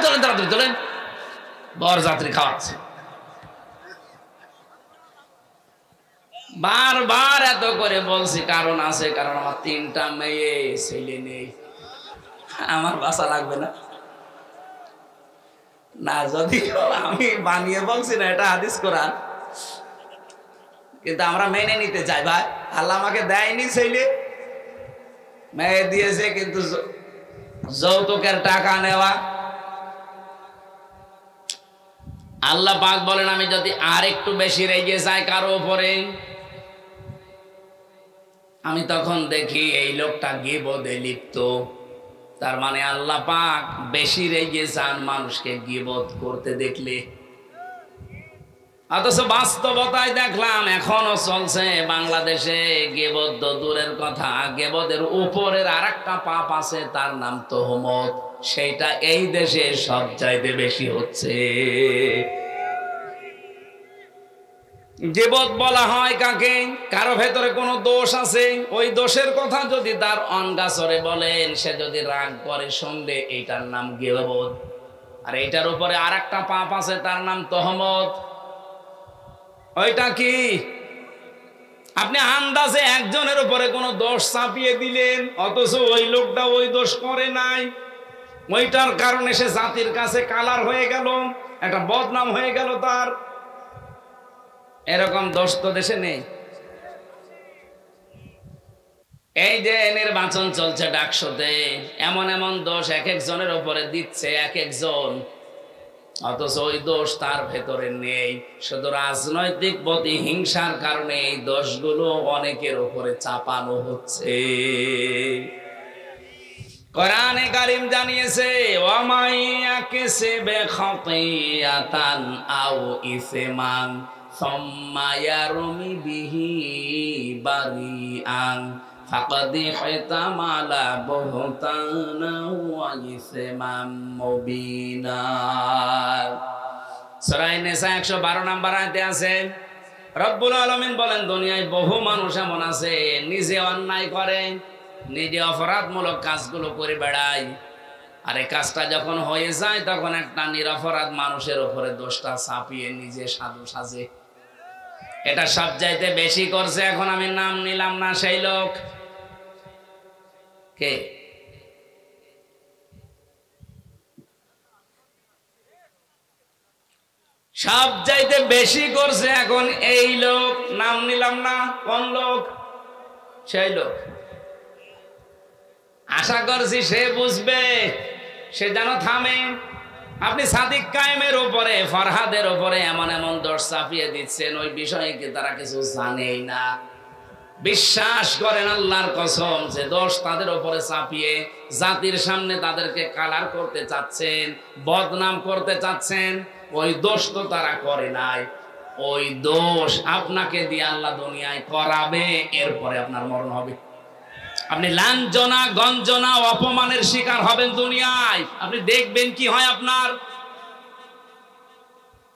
তোলেন, তাড়াতাড়ি তোলেন। বরযাত্রী খাওয়াচ্ছে। বারবার এত করে বলছি, কারণ আছে, কারণ আমার 3টা মেয়ে, ছেলে নেই। আমার বাসা লাগবে না। না, যদি আমি বানিয়ে বলছি না, এটা হাদিস কোরআন, কিন্তু আমরা মেনে নিতে চাই। ভাই, আল্লাহ আমাকে দেয়নি ছেলে, মেয়ে দিয়েছে, কিন্তু যৌতুকের টাকা নেওয়া। আল্লাহ পাক বলেন, আমি যদি আর একটু বেশি রেগে যাই কারো উপরে, আমি তখন দেখি এই লোকটা গীবতে লিপ্ত। তার মানে আল্লাহ পাক বেশি রেগে যান মানুষকে গীবত করতে দেখলে। অথচ বাস্তবতায় দেখলাম এখনো চলছে বাংলাদেশে গীবত। দূরের কথা, গীবতের উপরের আরেকটা পাপ আছে, তার নাম তোহমত। সেটা এই দেশে সবচাইতে বেশি হচ্ছে। গীবত বলা হয় কাকে? কারো ভেতরে কোনো দোষ আছে, ওই দোষের কথা যদি তার অনগাছরে বলেন, সে যদি রাগ করে শুনলে, এইটার নাম গীবত। আর এইটার উপরে আরেকটা পাপ আছে, তার নাম তোহমত। ওইটা কি? আপনি আন্দাজে একজনের উপরে কোনো দোষ চাপিয়ে দিলেন, অথচ ওই লোকটা ওই দোষ করে নাই, ওইটার কারণে সে জাতির কাছে কালার হয়ে গেল, একটা বদনাম হয়ে গেল তার। এরকম দোষ তো দেশে নেই। এই যে নির্বাচন চলছে ডাকসুতে, এমন এমন দোষ এক একজনের উপরে দিচ্ছে এক একজন, অথচ ওই দোষ তার ভেতরে নেই। শুধু রাজনৈতিক প্রতিহিংসার কারণে এই দোষগুলো অনেকের উপরে চাপানো হচ্ছে। কোরআনে কারীম জানিয়েছে, ওয়ামাইয়া কাসাবা খাতিয়াতান আও ইসমান সুম্মা ইয়ারমি বিহি বারিআন ফাকাদ ইহতামালা বুহতানা ওয়া ইসমান মুবিনা। সূরা নিসা 112 নম্বর আয়াতে আছে, রব্বুল আলামিন বলেন, দুনিয়ায় বহু মানুষ এমন আছে নিজে অন্যায় করে, নিজে অপরাধমূলক কাজগুলো করে বেড়ায়, আর এই কাজটা যখন হয়ে যায় তখন একটা নিরপরাধ মানুষের উপরে দোষটা চাপিয়ে নিজে সাধু সাজে। এটা সবচাইতে বেশি করছে, এখন আমি নাম নিলাম না, সেই লোক কে? সবচাইতে বেশি করছে এখন এই লোক, নাম নিলাম না, কোন লোক? সেই লোক। আশা করছি সে বুঝবে, সে যেন থামে। আপনি সাদিক কায়েমের উপরে, ফরহাদের উপরে এমন এমন দোষ চাপিয়ে দিচ্ছেন, ওই বিষয়ে কি তারা কিছু জানেই না? বিশ্বাস করেন আল্লাহর কসম, যে দোষ তাদের উপরে চাপিয়ে জাতির সামনে তাদেরকে কালার করতে চাচ্ছেন, বদনাম করতে চাচ্ছেন, ওই দোষ তো তারা করে নাই। ওই দোষ আপনাকে দিয়ে আল্লাহ দুনিয়ায় করাবে, এরপরে আপনার মরণ হবে। আপনি লাঞ্ছনা, গঞ্জনা, অপমানের শিকার হবেন দুনিয়ায়। আপনি দেখবেন কি হয় আপনার।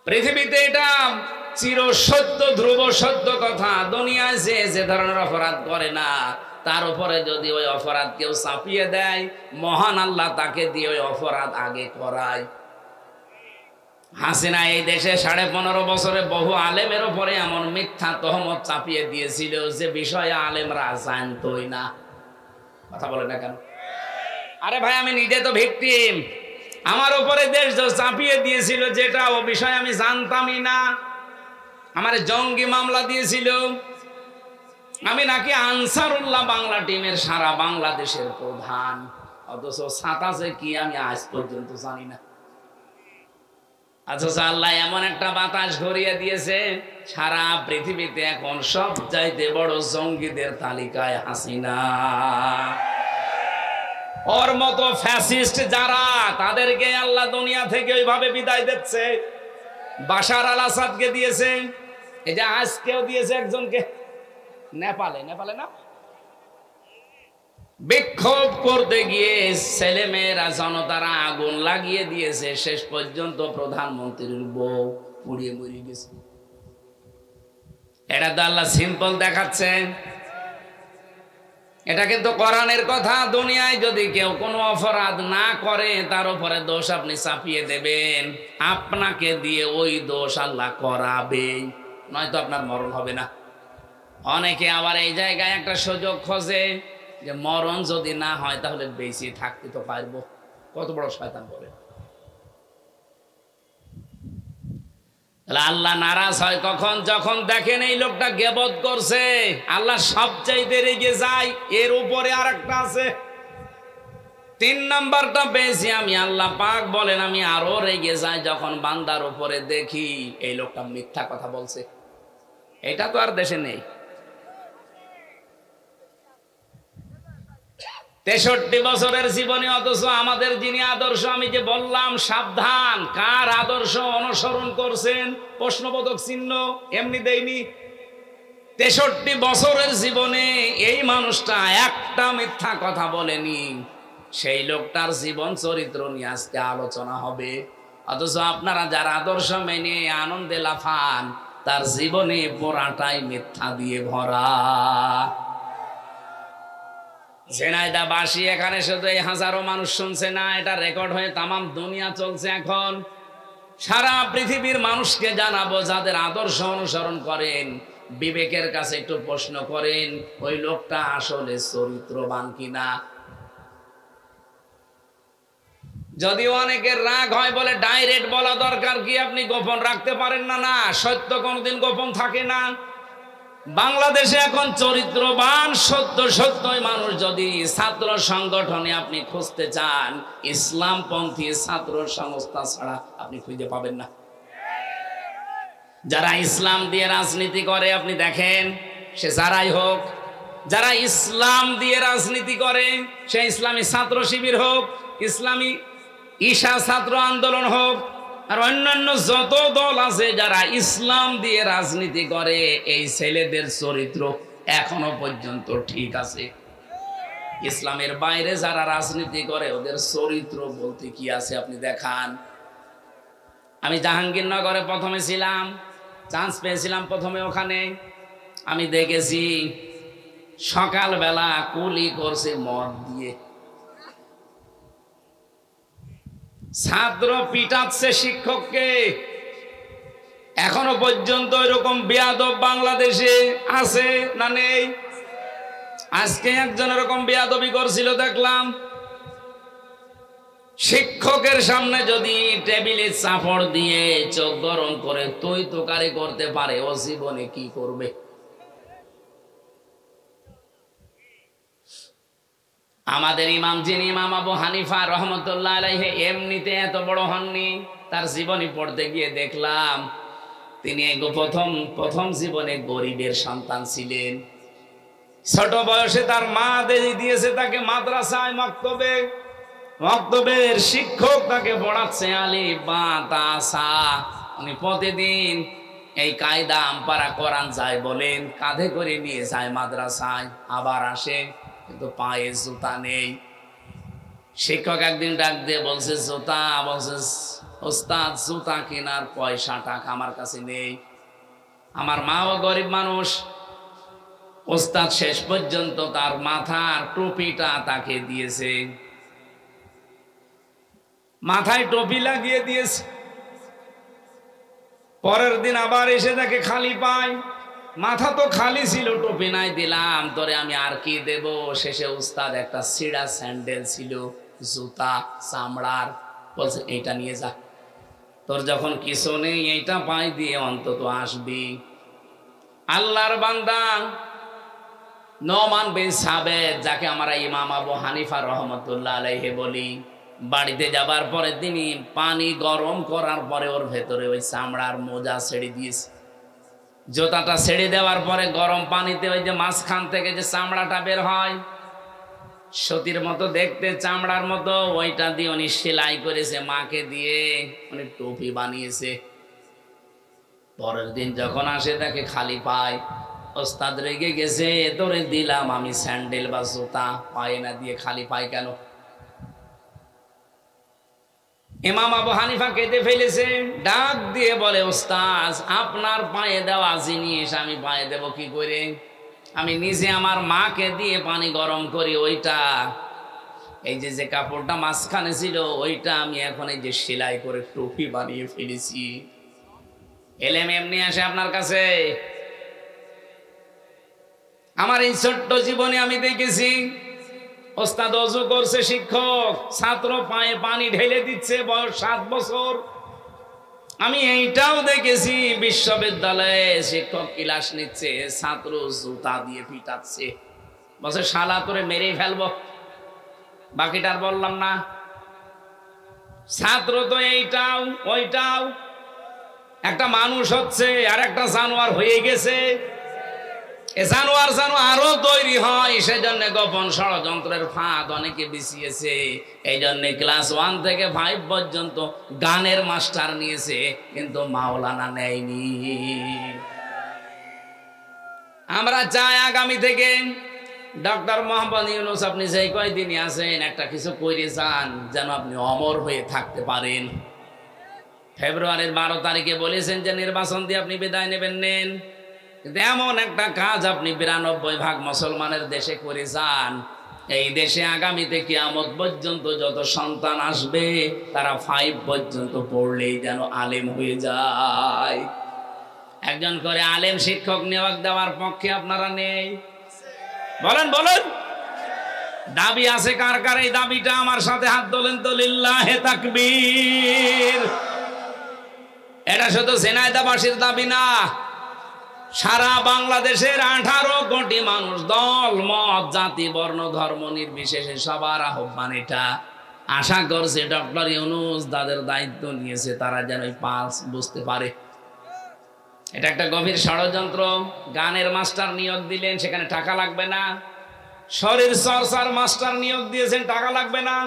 পৃথিবীতে এটা চির সত্য, ধ্রুব সত্য কথা, দুনিয়ায় যে ধরনের অপরাধ করে না, তার উপরে যদি ওই অপরাধ কেউ চাপিয়ে দেয়, মহান আল্লাহ তাকে দিয়ে ওই অপরাধ আগে করায়। হাসিনা এই দেশে 15.5 বছরে বহু আলেমের উপরে এমন মিথ্যা তহমত চাপিয়ে দিয়েছিল যে বিষয়ে আলেমরা জানতোই না। কথা বলে না কেন? আরে ভাই, আমি নিজে তো ভিকটিম। আমার উপরে দেশ চাপিয়ে দিয়েছিল যেটা, ও বিষয় আমি জানতামই না। আমার জঙ্গি মামলা দিয়েছিল, আমি নাকি আনসারুল্লাহ বাংলা টিমের সারা বাংলাদেশের প্রধান, অথচ সাতাশে কি আমি আজ পর্যন্ত জানি না। আচ্ছা, আল্লাহ এমন একটা বাতাস ঘুরিয়ে দিয়েছে, সারা পৃথিবীতে এখন সব চাইতে বড় জঙ্গিদের তালিকায় হাসিনা। ওর মতো ফ্যাসিস্ট যারা, তাদেরকে আল্লাহ দুনিয়া থেকে ওইভাবে বিদায় দিচ্ছে। বাশার আল আসাদকে দিয়েছে, এই যে আজকেও দিয়েছে একজনকে, নেপালে না, বিক্ষোভ করতে গিয়ে ছেলেমেয়েরা, জনতারা আগুন লাগিয়ে দিয়েছে, শেষ পর্যন্ত প্রধানমন্ত্রীর বউ পুড়িয়ে মরে গেছে। এটা তো আল্লাহ সিম্পল দেখাচ্ছেন, এটা কিন্তু কোরআনের কথা। দুনিয়ায় যদি কেউ কোনো অপরাধ না করে, তার উপরে দোষ আপনি চাপিয়ে দেবেন, আপনাকে দিয়ে ওই দোষ আল্লাহ করাবে, নয়তো আপনার মরণ হবে না। অনেকে আবার এই জায়গায় একটা সুযোগ খোঁজে যে মরণ যদি না হয় তাহলে বেঁচে থাকতে তো পারবো। কত বড় শয়তান বলে। আল্লাহ নারাজ হয় কখন? যখন দেখেন এই লোকটা গীবত করছে। আল্লাহ সবচাইতে রেগে যায়। এর উপরে আর একটা আছে, 3 নাম্বারটা পেয়েছি আমি। আল্লাহ পাক বলেন, আমি আরো রেগে যাই যখন বান্দার উপরে দেখি এই লোকটা মিথ্যা কথা বলছে। এটা তো আর দেশে নেই। 63 বছরের জীবনে, অথচ আমাদের যিনি আদর্শ, আমি যে বললাম সাবধান, কার আদর্শ অনুসরণ করছেন প্রশ্নবোধক চিহ্ন এমনি দেয়নি। 63 বছরের জীবনে এই মানুষটা একটা মিথ্যা কথা বলেনি। সেই লোকটার জীবন চরিত্র নিয়ে আজকে আলোচনা হবে। অথচ আপনারা যারা আদর্শ মেনে আনন্দে লাফান, তার জীবনে পুরাটাই মিথ্যা দিয়ে ভরা। ঝিনাইদহবাসী এখানে শুধু এই হাজারো মানুষ শুনছে না, এটা রেকর্ড হয়ে তামাম দুনিয়া চলছে। এখন সারা পৃথিবীর মানুষকে জানাবো, যাদের আদর্শ অনুসরণ করেন বিবেকের কাছে একটু প্রশ্ন করেন ওই লোকটা আসলে চরিত্রবান কিনা। যদিও অনেকের রাগ হয় বলে ডাইরেক্ট বলা দরকার, কি আপনি গোপন রাখতে পারেন না? না, সত্য কোনোদিন গোপন থাকে না। বাংলাদেশে এখন চরিত্রবান সত্যই মানুষ যদি ছাত্র সংগঠনে আপনি খুঁজতে চান, ইসলামপন্থী ছাত্র সংস্থা ছাড়া আপনি খুঁজে পাবেন না। যারা ইসলাম দিয়ে রাজনীতি করে আপনি দেখেন, সে যারাই হোক, যারা ইসলাম দিয়ে রাজনীতি করে, সে ইসলামী ছাত্র শিবির হোক, ইসলামী ঈশা ছাত্র আন্দোলন হোক, আর অন্যান্য যত দল আছে যারা ইসলাম দিয়ে রাজনীতি করে, এই ছেলেদের চরিত্র এখনো পর্যন্ত ঠিক আছে। ইসলামের বাইরে যারা রাজনীতি করে ওদের চরিত্র বলতে কি আছে আপনি দেখান। আমি জাহাঙ্গীরনগরে প্রথমে ছিলাম, চান্স পেয়েছিলাম প্রথমে ওখানে। আমি দেখেছি সকালবেলা কুলি করছে মদ দিয়ে, ছাত্র পিটাচ্ছে শিক্ষককে। এখনো পর্যন্ত এরকম বেয়াদব বাংলাদেশে আছে না নেই? আজকে একজন এরকম বেয়াদবি করছিল দেখলাম। শিক্ষকের সামনে যদি টেবিলে চাপড় দিয়ে চোখ গরম করে তুই তোকারি করতে পারে, ও জীবনে কি করবে? আমাদের ইমাম, যিনি ইমাম আবু হানিফা রহমতুল্লাহ আলাইহি, এমনিতে এত বড় হননি। তার জীবনী পড়তে গিয়ে দেখলাম তিনি প্রথম জীবনে গরিবের সন্তান ছিলেন। ছোট বয়সে তার মা দিয়েছে তাকে মাদ্রাসায়, মক্তবের শিক্ষক তাকে পড়াচ্ছে আলিফ বা তা সা। উনি প্রতিদিন এই কায়দা আমপারা কোরআন যায় বলেন, কাঁধে করে নিয়ে যায় মাদ্রাসায়, আবার আসে, কিন্তু পায়ে জুতা নেই। শিক্ষক একদিন ডাক দিয়ে বলছে জুতা, বলছে ওস্তাদ জুতা কেনার পয়সা টাকা আমার কাছে নেই। আমার মাও গরিব মানুষ। ওস্তাদ শেষ পর্যন্ত তার মাথার টুপিটা তাকে দিয়েছে, মাথায় টুপি লাগিয়ে দিয়েছে। পরের দিন আবার এসে তাকে খালি পায়, মাথা তো খালি ছিল, টুপি নাই, দিলাম তোরে আমি আর কি দেব। শেষে উস্তাদ একটা ছিঁড়া স্যান্ডেল ছিল, জুতা চামড়ার, বলছে এইটা নিয়ে যা, তোর যখন কিছু নেই এইটা পাই দিয়ে অন্তত আসবি। আল্লাহর বান্দা নোমান বিন সাবেত, যাকে আমরা ইমাম আবু হানিফা রহমতুল্লাহ আলাইহি বলি, বাড়িতে যাবার পরে তিনি পানি গরম করার পরে ওর ভেতরে ওই চামড়ার মোজা ছেড়ে দিয়েছে। জুতাটা ছেড়ে দেওয়ার পরে গরম পানিতে ওই যে মাঝখান থেকে যে চামড়াটা বের হয়, সতীর মতো দেখতে, চামড়ার মতো, ওইটা দিয়ে উনি সেলাই করেছে, মাকে দিয়ে উনি টুপি বানিয়েছে। পরের দিন যখন আসে তাকে খালি পায়। ওস্তাদ রেগে গেছে, তোরে দিলাম আমি স্যান্ডেল বা জুতা, পায়ে না দিয়ে খালি পায় কেন? ইমাম আবু হানিফা কেঁদে ফেলেছে, ডাক দিয়ে বলে ওস্তাদ আপনার পায়ে দেওয়া জিনিস আমি পায়ে দেব কি করে? আমি নিজে আমার মাকে দিয়ে পানি গরম করি, ওইটা এই যে কাপড়টা মাঝখানে ছিল ওইটা আমি এখন এই যে সেলাই করে টুপি বানিয়ে ফেলেছি। এলেম এমনি আসে আপনার কাছে? আমার এই ছোট্ট জীবনে আমি দেখেছি ওস্তাদ ওযু করছে, শিক্ষক ছাত্র পায়ে পানি ঢেলে দিচ্ছে, বয়স 7 বছর। আমি এইটাও দেখেছি বিশ্ববিদ্যালয়ে শিক্ষক ক্লাস নিচ্ছে, ছাত্র জুতা দিয়ে পিটাচ্ছে, বলছে শালা তোরে মেরে ফেলবো। বাকিটার বললাম না। ছাত্র তো এইটাও ওইটাও, একটা মানুষ হচ্ছে আর একটা জানোয়ার হয়ে গেছে। জানোয়ার যেন আরো তৈরি হয়, সেজন্য গোপন ষড়যন্ত্রের ফাঁদ অনেকে বিছিয়েছে। এই জন্য ক্লাস 1 থেকে 5 পর্যন্ত গানের মাস্টার নিয়েছে, কিন্তু মাওলানা নেয়নি। আমরা চাই আগামী থেকে ডক্টর মোহাম্মদ ইউনূস আপনি যেই কয়দিনই আছেন একটা কিছু করে যান, যেন আপনি অমর হয়ে থাকতে পারেন। ফেব্রুয়ারির 12 তারিখে বলেছেন যে নির্বাচন দিয়ে আপনি বিদায় নেন, কিন্তু এমন একটা কাজ আপনি 92% মুসলমানের দেশে করে যান, এই দেশে আগামীতে কিয়ামত পর্যন্ত যত সন্তান আসবে তারা 5 পর্যন্ত পড়লেই যেন আলেম হয়ে যায়। একজন করে আলেম শিক্ষক নিয়োগ দেওয়ার পক্ষে আপনারা নেই? বলেন বলেন, দাবি আছে কার কার? এই দাবিটা আমার সাথে হাত তোলেন তো, লিল্লাহে তাকবীর। এটা শুধু ঝিনাইদহবাসীর দাবি না, সারা বাংলাদেশের 18 কোটি মানুষ, দল মত জাতি বর্ণ ধর্ম নির্বিশেষে সবার আহ্বান এটা। আশা করছে ডক্টর ইউনূস তাদের দায়িত্ব নিয়েছে, তারা যেন পাস বুঝতে পারে। এটা একটা গভীর ষড়যন্ত্র। গানের মাস্টার নিয়োগ দিলেন, সেখানে টাকা লাগবে না। শরীর চর্চার মাস্টার নিয়োগ দিয়েছেন, টাকা লাগবে না।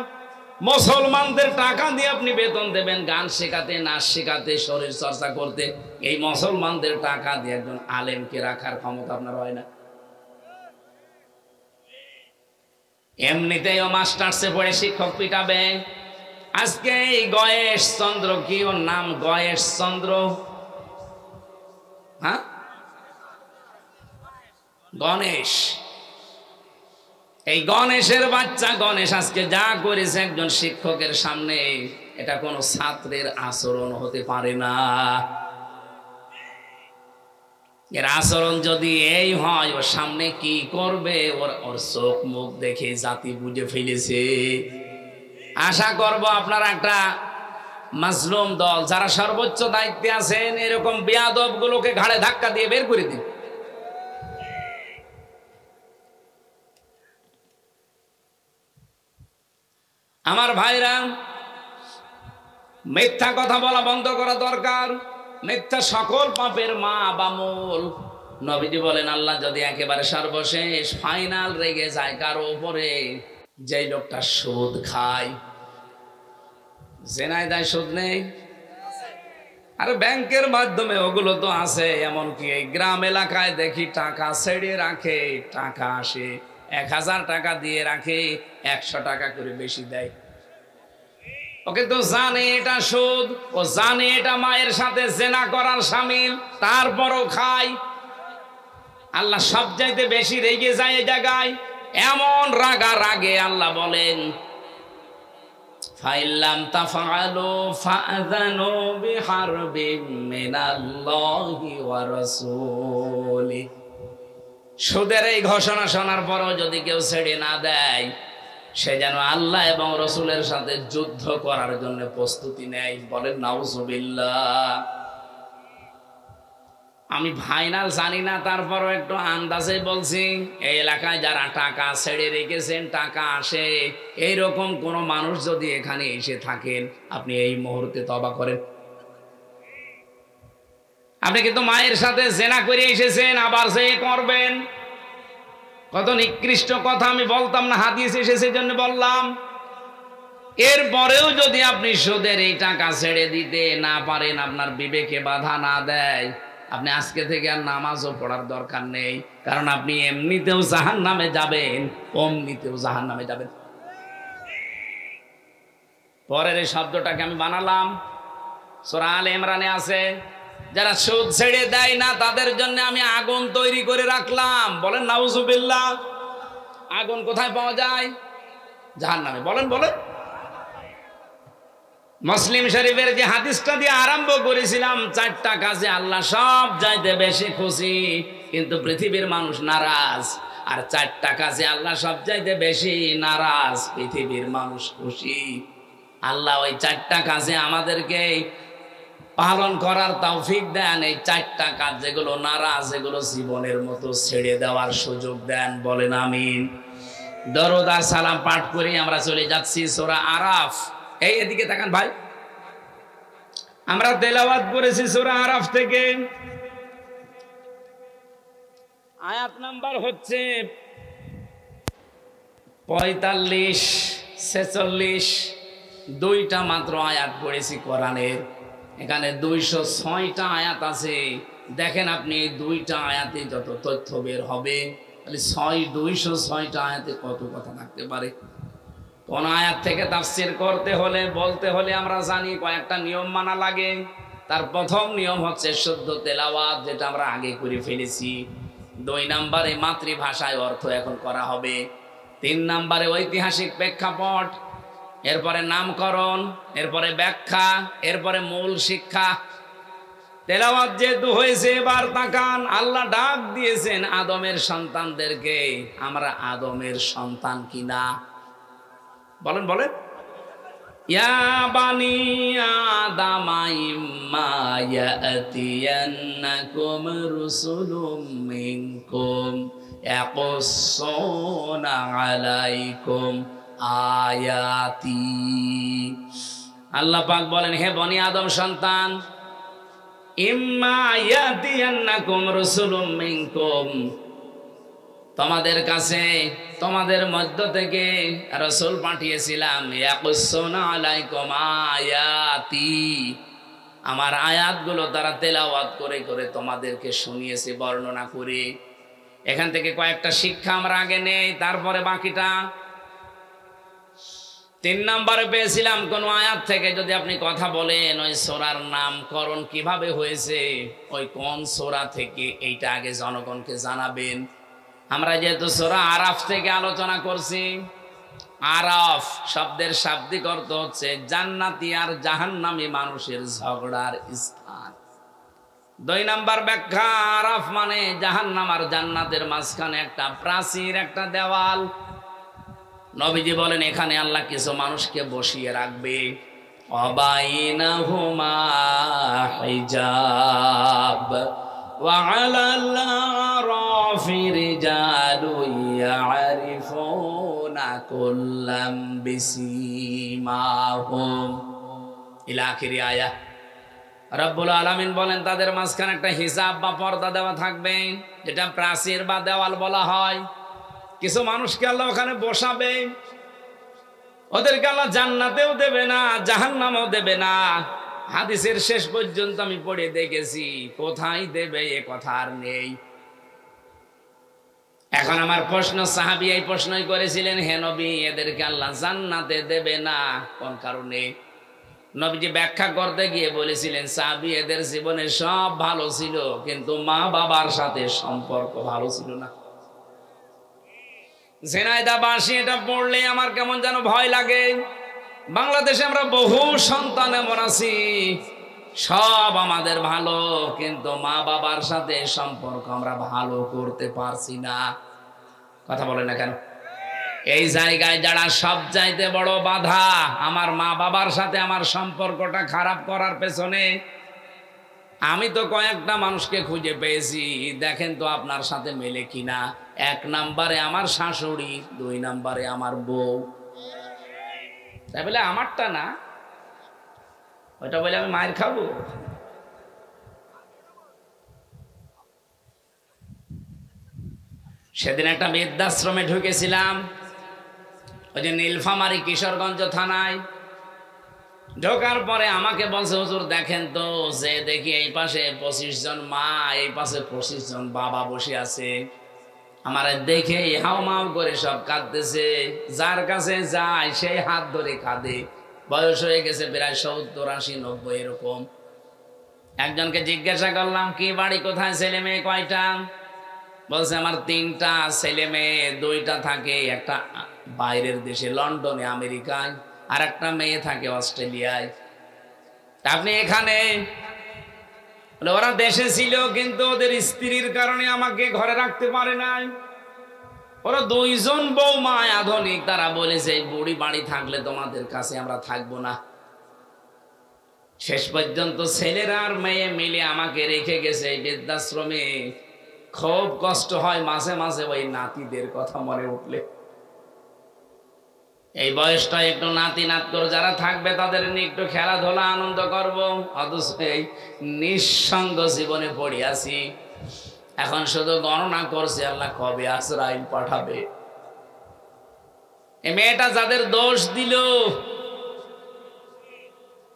মুসলমানদের টাকা দিয়ে আপনি বেতন দেবেন গান শেখাতে, নাচ শেখাতে, শরীর চর্চা করতে। এই মুসলমানদের টাকা দিয়ে একজন আলেমকে রাখার ক্ষমতা আপনার হয় না। এমনিতেও মাস্টার্সে পড়ে শিক্ষক পিটাবে। আজকে এই গয়েশ চন্দ্র, কি ওর নাম? গয়েশ চন্দ্র, হ্যাঁ, গণেশ। এই গণেশের বাচ্চা গণেশ আজকে যা করেছে একজন শিক্ষকের সামনে, এটা কোন ছাত্রের আচরণ হতে পারে না। এর আচরণ যদি এই হয়, ওর সামনে কি করবে ওর চোখ মুখ দেখে জাতি বুঝে ফেলেছে। আশা করব আপনারা একটা মাজলুম দল, যারা সর্বোচ্চ দায়িত্বে আছেন, এরকম বেয়াদব গুলোকে ঘাড়ে ধাক্কা দিয়ে বের করে দিন। আমার ভাইরা, মিথ্যা কথা বলা বন্ধ করা দরকার। মিথ্যা সকল পাপের মা বা মূল। নবীজি বলেন, আল্লাহ যদি একেবারে সর্বশেষ ফাইনাল রেগে যায় কারো উপরে, যেই লোকটা সুদ খায়, জেনায় সুদ নেই, আরে ব্যাংকের মাধ্যমে ওগুলো তো আছে। এমনকি এই গ্রাম এলাকায় দেখি টাকা ছেড়ে রাখে, টাকা আসে 1000 টাকা দিয়ে রাখে, 100 টাকা করে বেশি দেয়। ওকে তো জানে এটা সুদ, ও জানে এটা মায়ের সাথে জেনা করার শামিল, তারপরও খায়। আল্লাহ সব চাইতে বেশি রেগে যায় এই জায়গায়। এমন রাগা রাগে আল্লাহ বলেন, ফাইল্লাম তাফআলু ফাআযানু বিহারবিম মিনাল্লাহি ওয়া রাসূলি। সুদের এই ঘোষণা শোনার পরও যদি কেউ ছেড়ে না দেয়, সে যেন আল্লাহ এবং রসুলের সাথে যুদ্ধ করার জন্য প্রস্তুতি নেয়। বলেন নাউজুবিল্লাহ। আমি ফাইনাল জানি না, তারপরও একটু আন্দাজে বলছি, এই এলাকায় যারা টাকা ছেড়ে রেখেছেন, টাকা আসে, এইরকম কোন মানুষ যদি এখানে এসে থাকেন, আপনি এই মুহূর্তে তওবা করেন। আপনি কিন্তু মায়ের সাথে জেনা করে এসেছেন, আবার সে করবেন। কত নিকৃষ্ট কথা আমি বলতাম না, হাদিস এসেছে জন্য বললাম। এরপরেও যদি আপনি সুদের এই টাকা ছেড়ে দিতে না পারেন, আপনার বিবেকে বাধা না দেয়, আপনি আজকে থেকে আর নামাজও পড়ার দরকার নেই। কারণ আপনি এমনিতেও জাহান্নামে যাবেন, অমনিতেও জাহান্নামে যাবেন। পরের এই শব্দটাকে আমি বানালাম, সূরা আলে ইমরানে আছে, যারা সুদ ছেড়ে দেয় না তাদের জন্য আমি আগুন তৈরি করে রাখলাম। বলেন নাউজুবিল্লাহ। আগুন কোথায় পাওয়া যায়? জাহান্নামে। বলেন বলেন। মুসলিম শরীফের যে হাদিসটা দিয়ে আরম্ভ করেছিলাম, 4টা কাজে আল্লাহ সব চাইতে বেশি খুশি, কিন্তু পৃথিবীর মানুষ নারাজ। আর 4টা কাজে আল্লাহ সব চাইতে বেশি নারাজ, পৃথিবীর মানুষ খুশি। আল্লাহ ওই 4টা কাজে আমাদেরকে পালন করার তৌফিক দেন। এই 4টা কাজ যেগুলো নারাজ, এগুলো জীবনের মতো ছেড়ে দেওয়ার সুযোগ দেন। বলেন আমিন। দরুদ আর সালাম পাঠ করে আমরা চলে যাচ্ছি সূরা আরাফ। এই এদিকে তাকান ভাই, আমরা তেলাওয়াত করেছি সূরা আরাফ থেকে। আয়াত নাম্বার হচ্ছে 45, 46। 2টা মাত্র আয়াত পড়েছি কোরআনের। এখানে 206টা আয়াত আছে। দেখেন আপনি এই 2টা আয়াতে যত তথ্য বের হবে, তাহলে 206টা আয়াতে কত কথা থাকতে পারে। কোন আয়াত থেকে তাফসীর করতে হলে, বলতে হলে আমরা জানি কয়েকটা নিয়ম মানা লাগে। তার প্রথম নিয়ম হচ্ছে শুদ্ধ তেলাওয়াত, যেটা আমরা আগে করে ফেলেছি। 2 নম্বরে মাতৃভাষায় অর্থ এখন করা হবে। 3 নম্বরে ঐতিহাসিক প্রেক্ষাপট, এরপরে নামকরণ, এরপরে ব্যাখ্যা, এরপরে মূল শিক্ষা। তেলাওয়াত যেহেতু হয়েছে, এবার তাকান, আল্লাহ ডাক দিয়েছেন আদমের সন্তানদেরকে। আমরা আদমের সন্তান কিনা? বলেন বলেন। ইয়া বানি আদামা ইম্মা ইয়াতিয়ান্নাকুম রুসুলুম মিনকুম ইয়াকুসসুনা আলাইকুম আয়াতি। আল্লাহ পাক বলেন, হে বনি আদম সন্তান, ইম্মা ইয়াতিয়ান্নাকুম রুসুলুম মিনকুম, তোমাদের কাছে, তোমাদের মধ্য থেকে রাসূল পাঠিয়েছিলাম। ইয়াকুসসুনা আলাইকুম আয়াতি, আমার আয়াতগুলো তারা তেলাওয়াত করে করে তোমাদেরকে শুনিয়েছে, বর্ণনা করে। এখান থেকে কয়েকটা শিক্ষা আমরা আগে নেই, তারপরে বাকিটা। 3 নম্বরে পেয়েছিলাম, কোন আয়াত থেকে যদি আপনি কথা বলেন, ওই সূরার নামকরণ কিভাবে হয়েছে, ওই কোন সূরা থেকে, এইটা আগে জনগণকে জানাবেন। আমরা যেহেতু সূরা আরাফ থেকে আলোচনা করছি, আরাফ শব্দের শাব্দিক অর্থ হচ্ছে জান্নাতি আর জাহান্নামী মানুষের ঝগড়ার স্থান। 2 নম্বর ব্যাখ্যা, আরাফ মানে জাহান্নাম আর জান্নাতের মাঝখানে একটা প্রাচীর, একটা দেওয়াল। নবীজি বলেন, এখানে আল্লাহ কিছু মানুষকে বসিয়ে রাখবে। অবাইনাহুমা হিজাব ওয়া আলাল আরাফি রিজালুন ইয়ারিফুনা কুল্লাম বিসিমাহুম ইলা আখিরি আয়াত। রব্বুল আলামিন বলেন, তাদের মাঝখানে একটা হিজাব বা পর্দা দেওয়া থাকবে, যেটা প্রাচীর বা দেওয়াল বলা হয়। কিছু মানুষকে আল্লাহ ওখানে বসাবে, ওদেরকে আল্লাহ জান্নাতেও দেবে না, জাহান্নামেও দেবে না। হাদিসের শেষ পর্যন্ত আমি পড়ে দেখেছি, কোথায় দেবে এ কথা আর নেই। এখন আমার প্রশ্ন, সাহাবী এই প্রশ্নই করেছিলেন, হে নবী, এদেরকে আল্লাহ জান্নাতে দেবে না কোন কারণে? নবীজি ব্যাখ্যা করতে গিয়ে বলেছিলেন, সাহাবী, এদের জীবনে সব ভালো ছিল, কিন্তু মা বাবার সাথে সম্পর্ক ভালো ছিল না। ঝিনাইদহ বাসী এটা পড়লে আমার কেমন যেন ভয় লাগে। বাংলাদেশে আমরা বহু সন্তান এমন আছি, সব আমাদের ভালো, কিন্তু মা বাবার সাথে সম্পর্ক আমরা ভালো করতে পারছি না। কথা বলে না কেন? এই জায়গায় যারা সব চাইতে বড় বাধা, আমার মা বাবার সাথে আমার সম্পর্কটা খারাপ করার পেছনে, আমি তো কয়েকটা মানুষকে খুঁজে পেয়েছি, দেখেন তো আপনার সাথে মেলে কিনা। 1 নম্বরে আমার শাশুড়ি, 2 নম্বরে আমার বউ। তাই বলে আমারটা না, ওইটা বলে আমি মায়ের খাবো? সেদিন একটা বৃদ্ধাশ্রমে ঢুকেছিলাম, ওই যে নীলফামারী কিশোরগঞ্জ থানায়। ঢোকার পরে আমাকে বলছে, হুজুর দেখেন তো, যে দেখি এই পাশে 25 জন মা, এই পাশে 25 জন বাবা বসে আছে। আমার দেখে হাউমাউ করে সব কাঁদতেছে, যার কাছে যায় সেই হাত ধরে কাঁদে। বয়স হয়ে গেছে প্রায় 70, 80, 90 এরকম। একজনকে জিজ্ঞাসা করলাম, কি বাড়ি কোথায়, ছেলে মেয়ে কয়টা? বলছে, আমার 3টা ছেলে মেয়ে, 2টা থাকে একটা বাইরের দেশে, লন্ডনে, আমেরিকায়, আর একটা মেয়ে থাকে অস্ট্রেলিয়ায়। আপনি এখানে? ওরা দেশে ছিল, কিন্তু ওদের স্ত্রীর কারণে আমাকে ঘরে রাখতে পারে নাই। ওরা 2 জন বৌমা আধুনিক, তারা বলেছে বুড়ি বাড়ি থাকলে তোমাদের কাছে আমরা থাকবো না। শেষ পর্যন্ত ছেলেরা আর মেয়ে মিলে আমাকে রেখে গেছে এই বৃদ্ধাশ্রমে। খুব কষ্ট হয় মাঝে মাঝে ওই নাতিদের কথা মনে উঠলে। এই বয়সটা একটু নাতি নাত করে যারা থাকবে, তাদের নিয়ে একটু খেলাধুলা আনন্দ করব, অথচ এই নিঃসঙ্গ জীবনে পড়ে আছি। এখন শুধু গণনা করছে আল্লাহ কবে আজরাইল পাঠাবে। এই মেয়েটা যাদের দোষ দিল,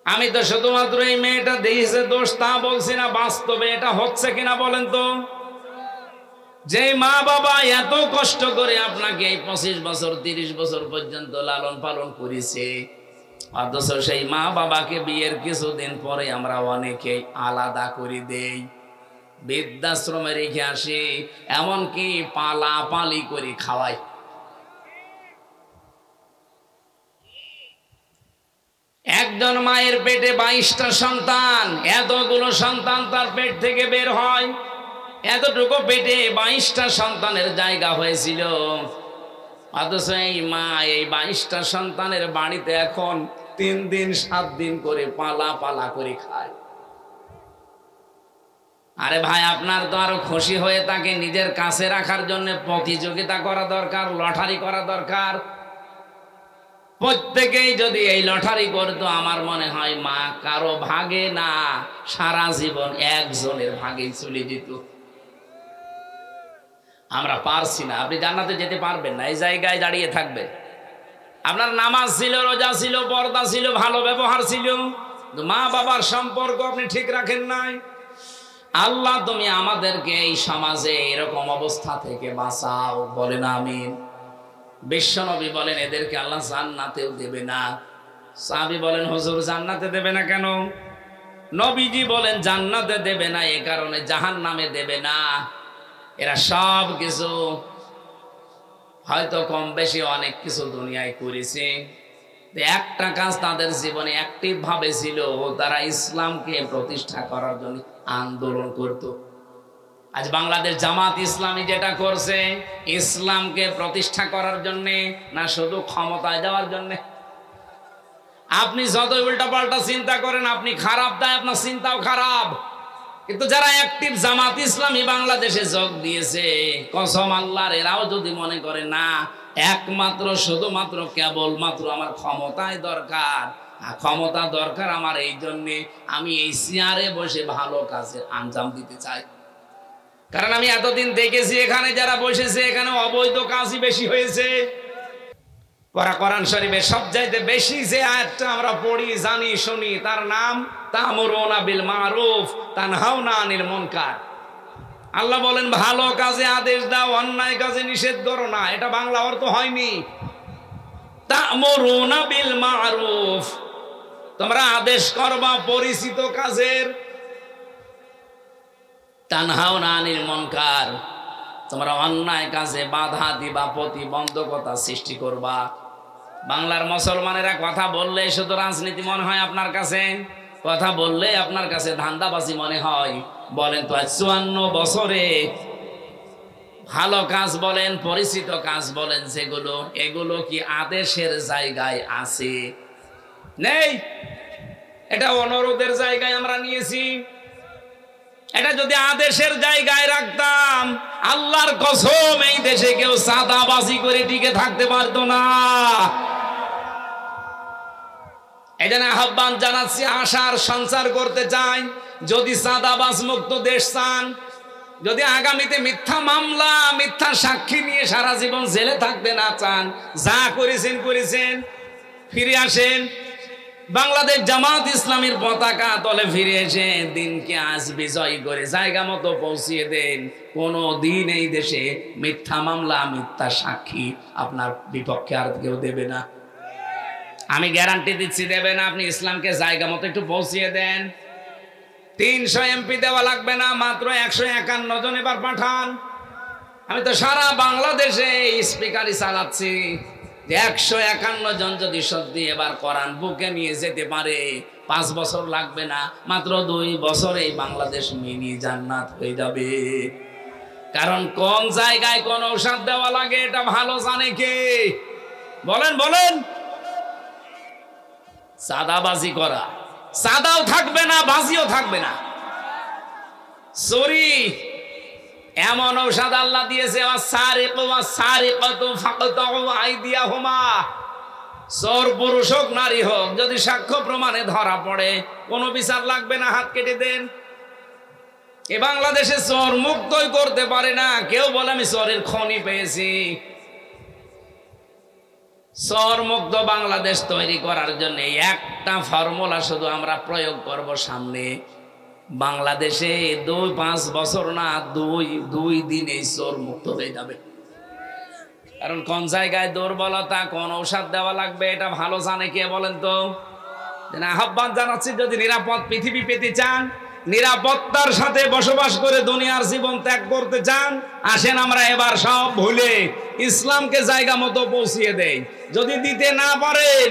আমি তো শুধুমাত্র এই মেয়েটা দিয়েছে দোষ তা বলছি না, বাস্তবে এটা হচ্ছে কিনা বলেন তো? যে মা বাবা এত কষ্ট করে আপনাকে এই 25 বছর 30 বছর পর্যন্ত লালন পালন করেছে, অথচ সেই মা বাবাকে বিয়ের কিছুদিন পরে আমরা অনেকেই আলাদা করে দেই, বৃদ্ধাশ্রমে রেখে আসি, এমনকি পালাপালি করে খাওয়াই। একজন মায়ের পেটে 22টা সন্তান, এতগুলো সন্তান তার পেট থেকে বের হয়, এতটুকু পেটে 22টা সন্তানের জায়গা হয়েছিল। অথচ এই মা এই 22টা সন্তানের বাড়িতে এখন 3 দিন 7 দিন করে পালা পালা করে খায়। আরে ভাই, আপনার তো আরো খুশি হয়ে তাকে নিজের কাছে রাখার জন্য প্রতিযোগিতা করা দরকার, লটারি করা দরকার। প্রত্যেকেই যদি এই লটারি করতো, আমার মনে হয় মা কারো ভাগে না, সারা জীবন একজনের ভাগেই চলে যেত। আমরা পারছি না। আপনি জান্নাতে যেতে পারবেন না, এই জায়গায় দাঁড়িয়ে থাকবেন। আপনার নামাজ ছিল, রোজা ছিল, পর্দা ছিল, ভালো ব্যবহার ছিল, মা বাবার সম্পর্ক আপনি ঠিক রাখেন নাই। আল্লাহ তুমি আমাদেরকে এই সমাজে এরকম অবস্থা থেকে বাঁচাও, বলেন আমিন। বিশ্বনবী বলেন এদেরকে আল্লাহ জান্নাতেও দেবে না। সাহাবী বলেন হুজুর জান্নাতে দেবে না কেন? নবীজি বলেন জান্নাতে দেবে না এ কারণে, জাহান্নামে দেবে না। এরা সব কিছু হয়তো কম বেশি অনেক কিছু দুনিয়ায় করেছে, একটা কাজ তাদের জীবনে অ্যাক্টিভ ভাবে ছিল, তারা ইসলামকে প্রতিষ্ঠা করার জন্য আন্দোলন করত। আজ বাংলাদেশ জামাত ইসলামী যেটা করছে, ইসলামকে প্রতিষ্ঠা করার জন্য না শুধু ক্ষমতায় দেওয়ার জন্য। আপনি যতই উল্টাপাল্টা চিন্তা করেন, আপনি খারাপ, তাই আপনার চিন্তাও খারাপ। কিন্তু যারা অ্যাক্টিভ জামাত ইসলামী বাংলাদেশে যোগ দিয়েছে, কসম আল্লাহর, এরাও যদি মনে করে না একমাত্র শুধুমাত্র কেবলমাত্র আমার ক্ষমতায় দরকার, ক্ষমতা দরকার আমার, এই জন্যে আমি এই চেয়ারে বসে ভালো কাজে আঞ্জাম দিতে চাই। কারণ আমি এতদিন দেখেছি এখানে যারা বসেছে, এখানে অবৈধ কাজই বেশি হয়েছে। কোরআন শরীফে সবচাইতে বেশি যে আয়াতটা আমরা পড়ি, জানি, শুনি, তার নাম তা'মুরুনা বিল মারুফ তানহাউনা আনিল মুনকার। আল্লাহ বলেন ভালো কাজে আদেশ দাও, অন্যায় কাজে নিষেধ করো না। এটা বাংলা অর্থ হয়নি। তা'মুরুনা বিল মারুফ, তোমরা আদেশ করবা পরিচিত কাজের, তানহাউনা আনিল মুনকার, তোমরা অন্যায় কাজে বাধা দিবা, প্রতিবন্ধকতা সৃষ্টি করবা। বাংলার মুসলমানেরা কথা বললে শুধু রাজনীতি মনে হয় আপনার কাছে, কথা বললে আপনার কাছে ধান্দাবাজি মনে হয়। বলেন তো 54 বছরে ভালো কাজ বলেন, পরিচিত কাজ বলেন যেগুলো, এগুলো কি আদেশের জায়গায় আছে? নেই। এটা অনুরোধের জায়গায় আমরা নিয়েছি। এটা যদি আদেশের জায়গায় রাখতাম, আল্লাহর কসম এই দেশে কেউ সাদাবাজি করে টিকে থাকতে পারতো না। এই জন্য আহ্বান জানাচ্ছি, আশার সঞ্চার করতে চাই, যদি সাদাবাজ মুক্ত দেশ চান, যদি আগামীতে মিথ্যা মামলা, মিথ্যা সাক্ষী নিয়ে সারা জীবন জেলে থাকতে না চান, যা করেছেন করেছেন, ফিরে আসেন। বাংলাদেশ জামাত ইসলামীর পতাকা তলে ফিরে এসে দিনকে আজ বিজয় করে জায়গা মতো পৌঁছিয়ে দেন। কোনো দিন এই দেশে মিথ্যা মামলা, মিথ্যা সাক্ষী আপনার বিপক্ষে আর কেউ দেবে না। আমি গ্যারান্টি দিচ্ছি দেবে না। আপনি ইসলামকে জায়গা মতো একটু পৌঁছিয়ে দেন। 300 এমপি দেওয়া লাগবে না, মাত্র 151 জন এবার পাঠান। আমি তো সারা বাংলাদেশে স্পিকারই চালাচ্ছি। 151 জন যদি সত্যি এবার কোরআন বুকে নিয়ে যেতে পারে, 5 বছর লাগবে না, মাত্র 2 বছরেই বাংলাদেশ মিনি জান্নাত হয়ে যাবে। কারণ কোন জায়গায় কোন ঔষধ দেওয়া লাগে এটা ভালো জানে কে? বলেন বলেন। সাদাবাজি করা, সাদাও থাকবে না, বাজিও থাকবে না। চুরি এমন ঔষধ আল্লাহ দিয়েছে, চোর পুরুষ হোক নারী হোক, যদি সাক্ষ্য প্রমাণে ধরা পড়ে কোনো বিচার লাগবে না, হাত কেটে দেন। এ বাংলাদেশে চোর মুক্তই করতে পারে না। কেউ বলে আমি চোরের খনি পেয়েছি। চোর মুক্ত বাংলাদেশ তৈরি করার জন্য একটা ফর্মুলা শুধু আমরা প্রয়োগ করব সামনে। বাংলাদেশে 2-5 বছর না, 2 দিনে চোর মুক্ত হয়ে যাবে। কারণ কোন জায়গায় দুর্বলতা, কোন ঔষধ দেওয়া লাগবে এটা ভালো জানে কে? বলেন তো। আহ্বান জানাচ্ছি, যদি নিরাপদ পৃথিবী পেতে চান, নিরাপত্তার সাথে বসবাস করে দুনিয়ার জীবন ত্যাগ করতে চান, আসেন আমরা এবার সব ভুলে ইসলামকে জায়গা মতো পৌঁছিয়ে দেই। যদি দিতে না পারেন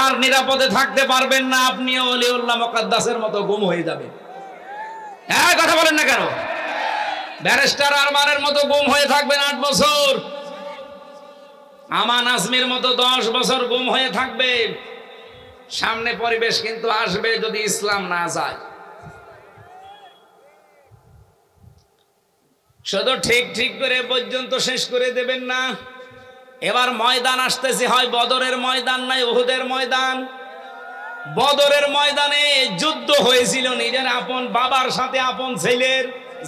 আর নিরাপদে থাকতে পারবেন না, আপনিও ওলিউল্লাহ মুকাদ্দাসের মতো গুম হয়ে যাবেন। হ্যাঁ, কথা বলেন না কেন? ব্যারিস্টার আরমানের মতো গুম হয়ে থাকবেন 8 বছর, আমান আজমির মতো 10 বছর গুম হয়ে থাকবেন। সামনে পরিবেশ কিন্তু আসবে যদি ইসলাম না যায়। শুধু ঠিক ঠিক করে পর্যন্ত শেষ করে দেবেন না। এবার ময়দান আসতেছে, হয় বদরের ময়দান নাই উহুদের ময়দান। বদরের ময়দানে যুদ্ধ হয়েছিল নিজের আপন বাবার সাথে আপন ছেলের,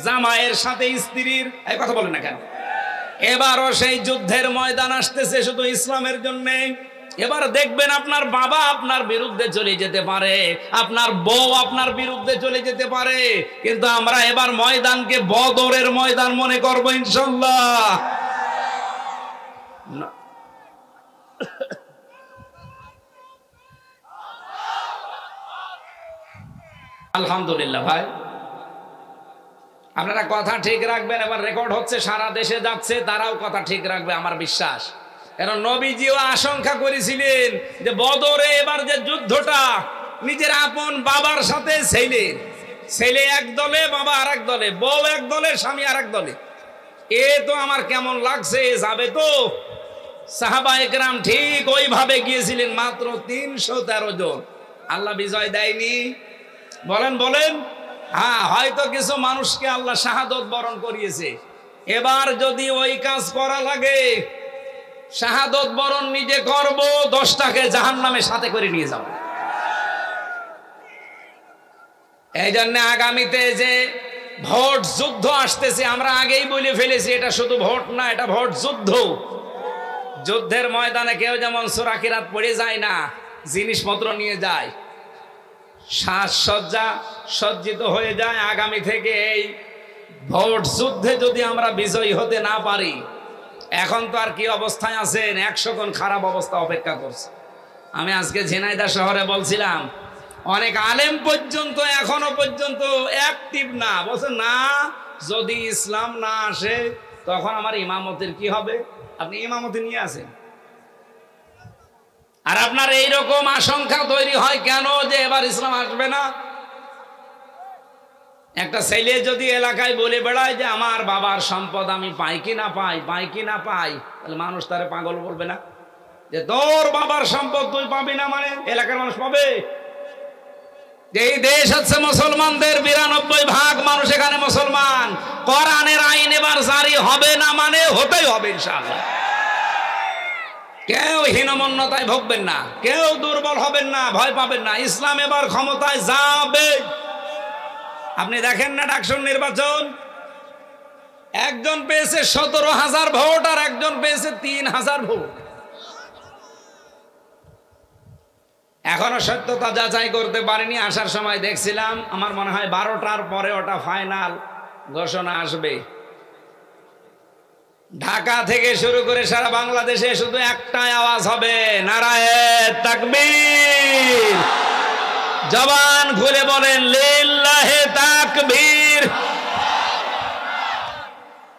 জামাইয়ের সাথে স্ত্রীর। এই কথা বলেন না কেন? এবারও সেই যুদ্ধের ময়দান আসতেছে শুধু ইসলামের জন্য। এবার দেখবেন আপনার বাবা আপনার বিরুদ্ধে চলে যেতে পারে, আপনার বউ আপনার বিরুদ্ধে চলে যেতে পারে, কিন্তু আমরা এবার ময়দানকে বদরের ময়দান মনে করবো ইনশাআল্লাহ। আলহামদুলিল্লাহ ভাই, আপনারা কথা ঠিক রাখবেন। এবার রেকর্ড হচ্ছে, সারা দেশে যাচ্ছে, তারাও কথা ঠিক রাখবে আমার বিশ্বাস। কারণ নবীজিও আশঙ্কা করেছিলেন যে বদরে এবার যে যুদ্ধটা নিজের আপন বাবার সাথে ছেলে এক দলে, বাবা আর এক দলে, বউ এক দলে, স্বামী আর এক দলে। এ তো আমার কেমন লাগছে, যাবে তো? সাহাবায়ে কেরাম ঠিক ওইভাবে গিয়েছিলেন, মাত্র 313 জন। আল্লাহ বিজয় দেয়নি? বলেন বলেন। হ্যাঁ, হয়তো কিছু মানুষকে আল্লাহ শাহাদত বরণ করিয়েছে। এবার যদি ওই কাজ করা লাগে, শাহাদত বরণ নিজে করব, 10টাকে জাহান্নামে সাথে করে নিয়ে যাব। এই জন্য আগামীতে যে ভোট যুদ্ধ আসতেছে, আমরা আগেই বলে ফেলেছি, এটা শুধু ভোট না, এটা ভোট যুদ্ধ। যুদ্ধের ময়দানে কেউ যেমন সূরা কিরাত পড়ে যায় না, জিনিসপত্র নিয়ে যায়, সাজসজ্জা সজ্জিত হয়ে যায়। আগামী থেকে এই ভোট যুদ্ধে যদি আমরা বিজয়ী হতে না পারি, এখন তো আর কি অবস্থায় আছেন, 100 গুণ খারাপ অবস্থা অপেক্ষা করছে। আমি আজকে ঝিনাইদহ শহরে বলছিলাম, অনেক আলেম পর্যন্ত এখনো পর্যন্ত অ্যাক্টিভ না, বলছে না, যদি ইসলাম না আসে তখন আমার ইমামতের কি হবে? আপনি ইমামতি নিয়ে আসেন। আর আপনার এইরকম আশঙ্কা তৈরি হয় কেন যে এবার ইসলাম আসবে না? একটা ছেলে যদি এলাকায় বলে বেড়ায় যে আমার বাবার সম্পদ আমি পাই কি না পাই, তাহলে মানুষ তারে পাগল বলবে না? যে তোর বাবার সম্পদ তুই পাবি না মানে এলাকার মানুষ পাবে? এই দেশ হচ্ছে মুসলমানদের, 92% মানুষ এখানে মুসলমান। কোরআনের আইন এবার জারি হবে না মানে হতেই হবে ইনশাআল্লাহ। কেউ হীনমন্যতায় ভুগবেন না, কেউ দুর্বল হবেন না, ভয় পাবেন না। ইসলাম এবার ক্ষমতায় যাবে। আপনি দেখেন না ডাকসুর নির্বাচন, একজন পেয়েছে 17,000 ভোট আর একজন পেয়েছে 3,000 ভোট। এখনো সত্যতা যাচাই করতে পারিনি। আসার সময় দেখছিলাম, আমার মনে হয় 12টার পরে ওটা ফাইনাল ঘোষণা আসবে। ঢাকা থেকে শুরু করে সারা বাংলাদেশে শুধু একটাই আওয়াজ হবে, নারায়ে তাকবীর। জবান খুলে বলেন লিল্লাহে তাকবীর।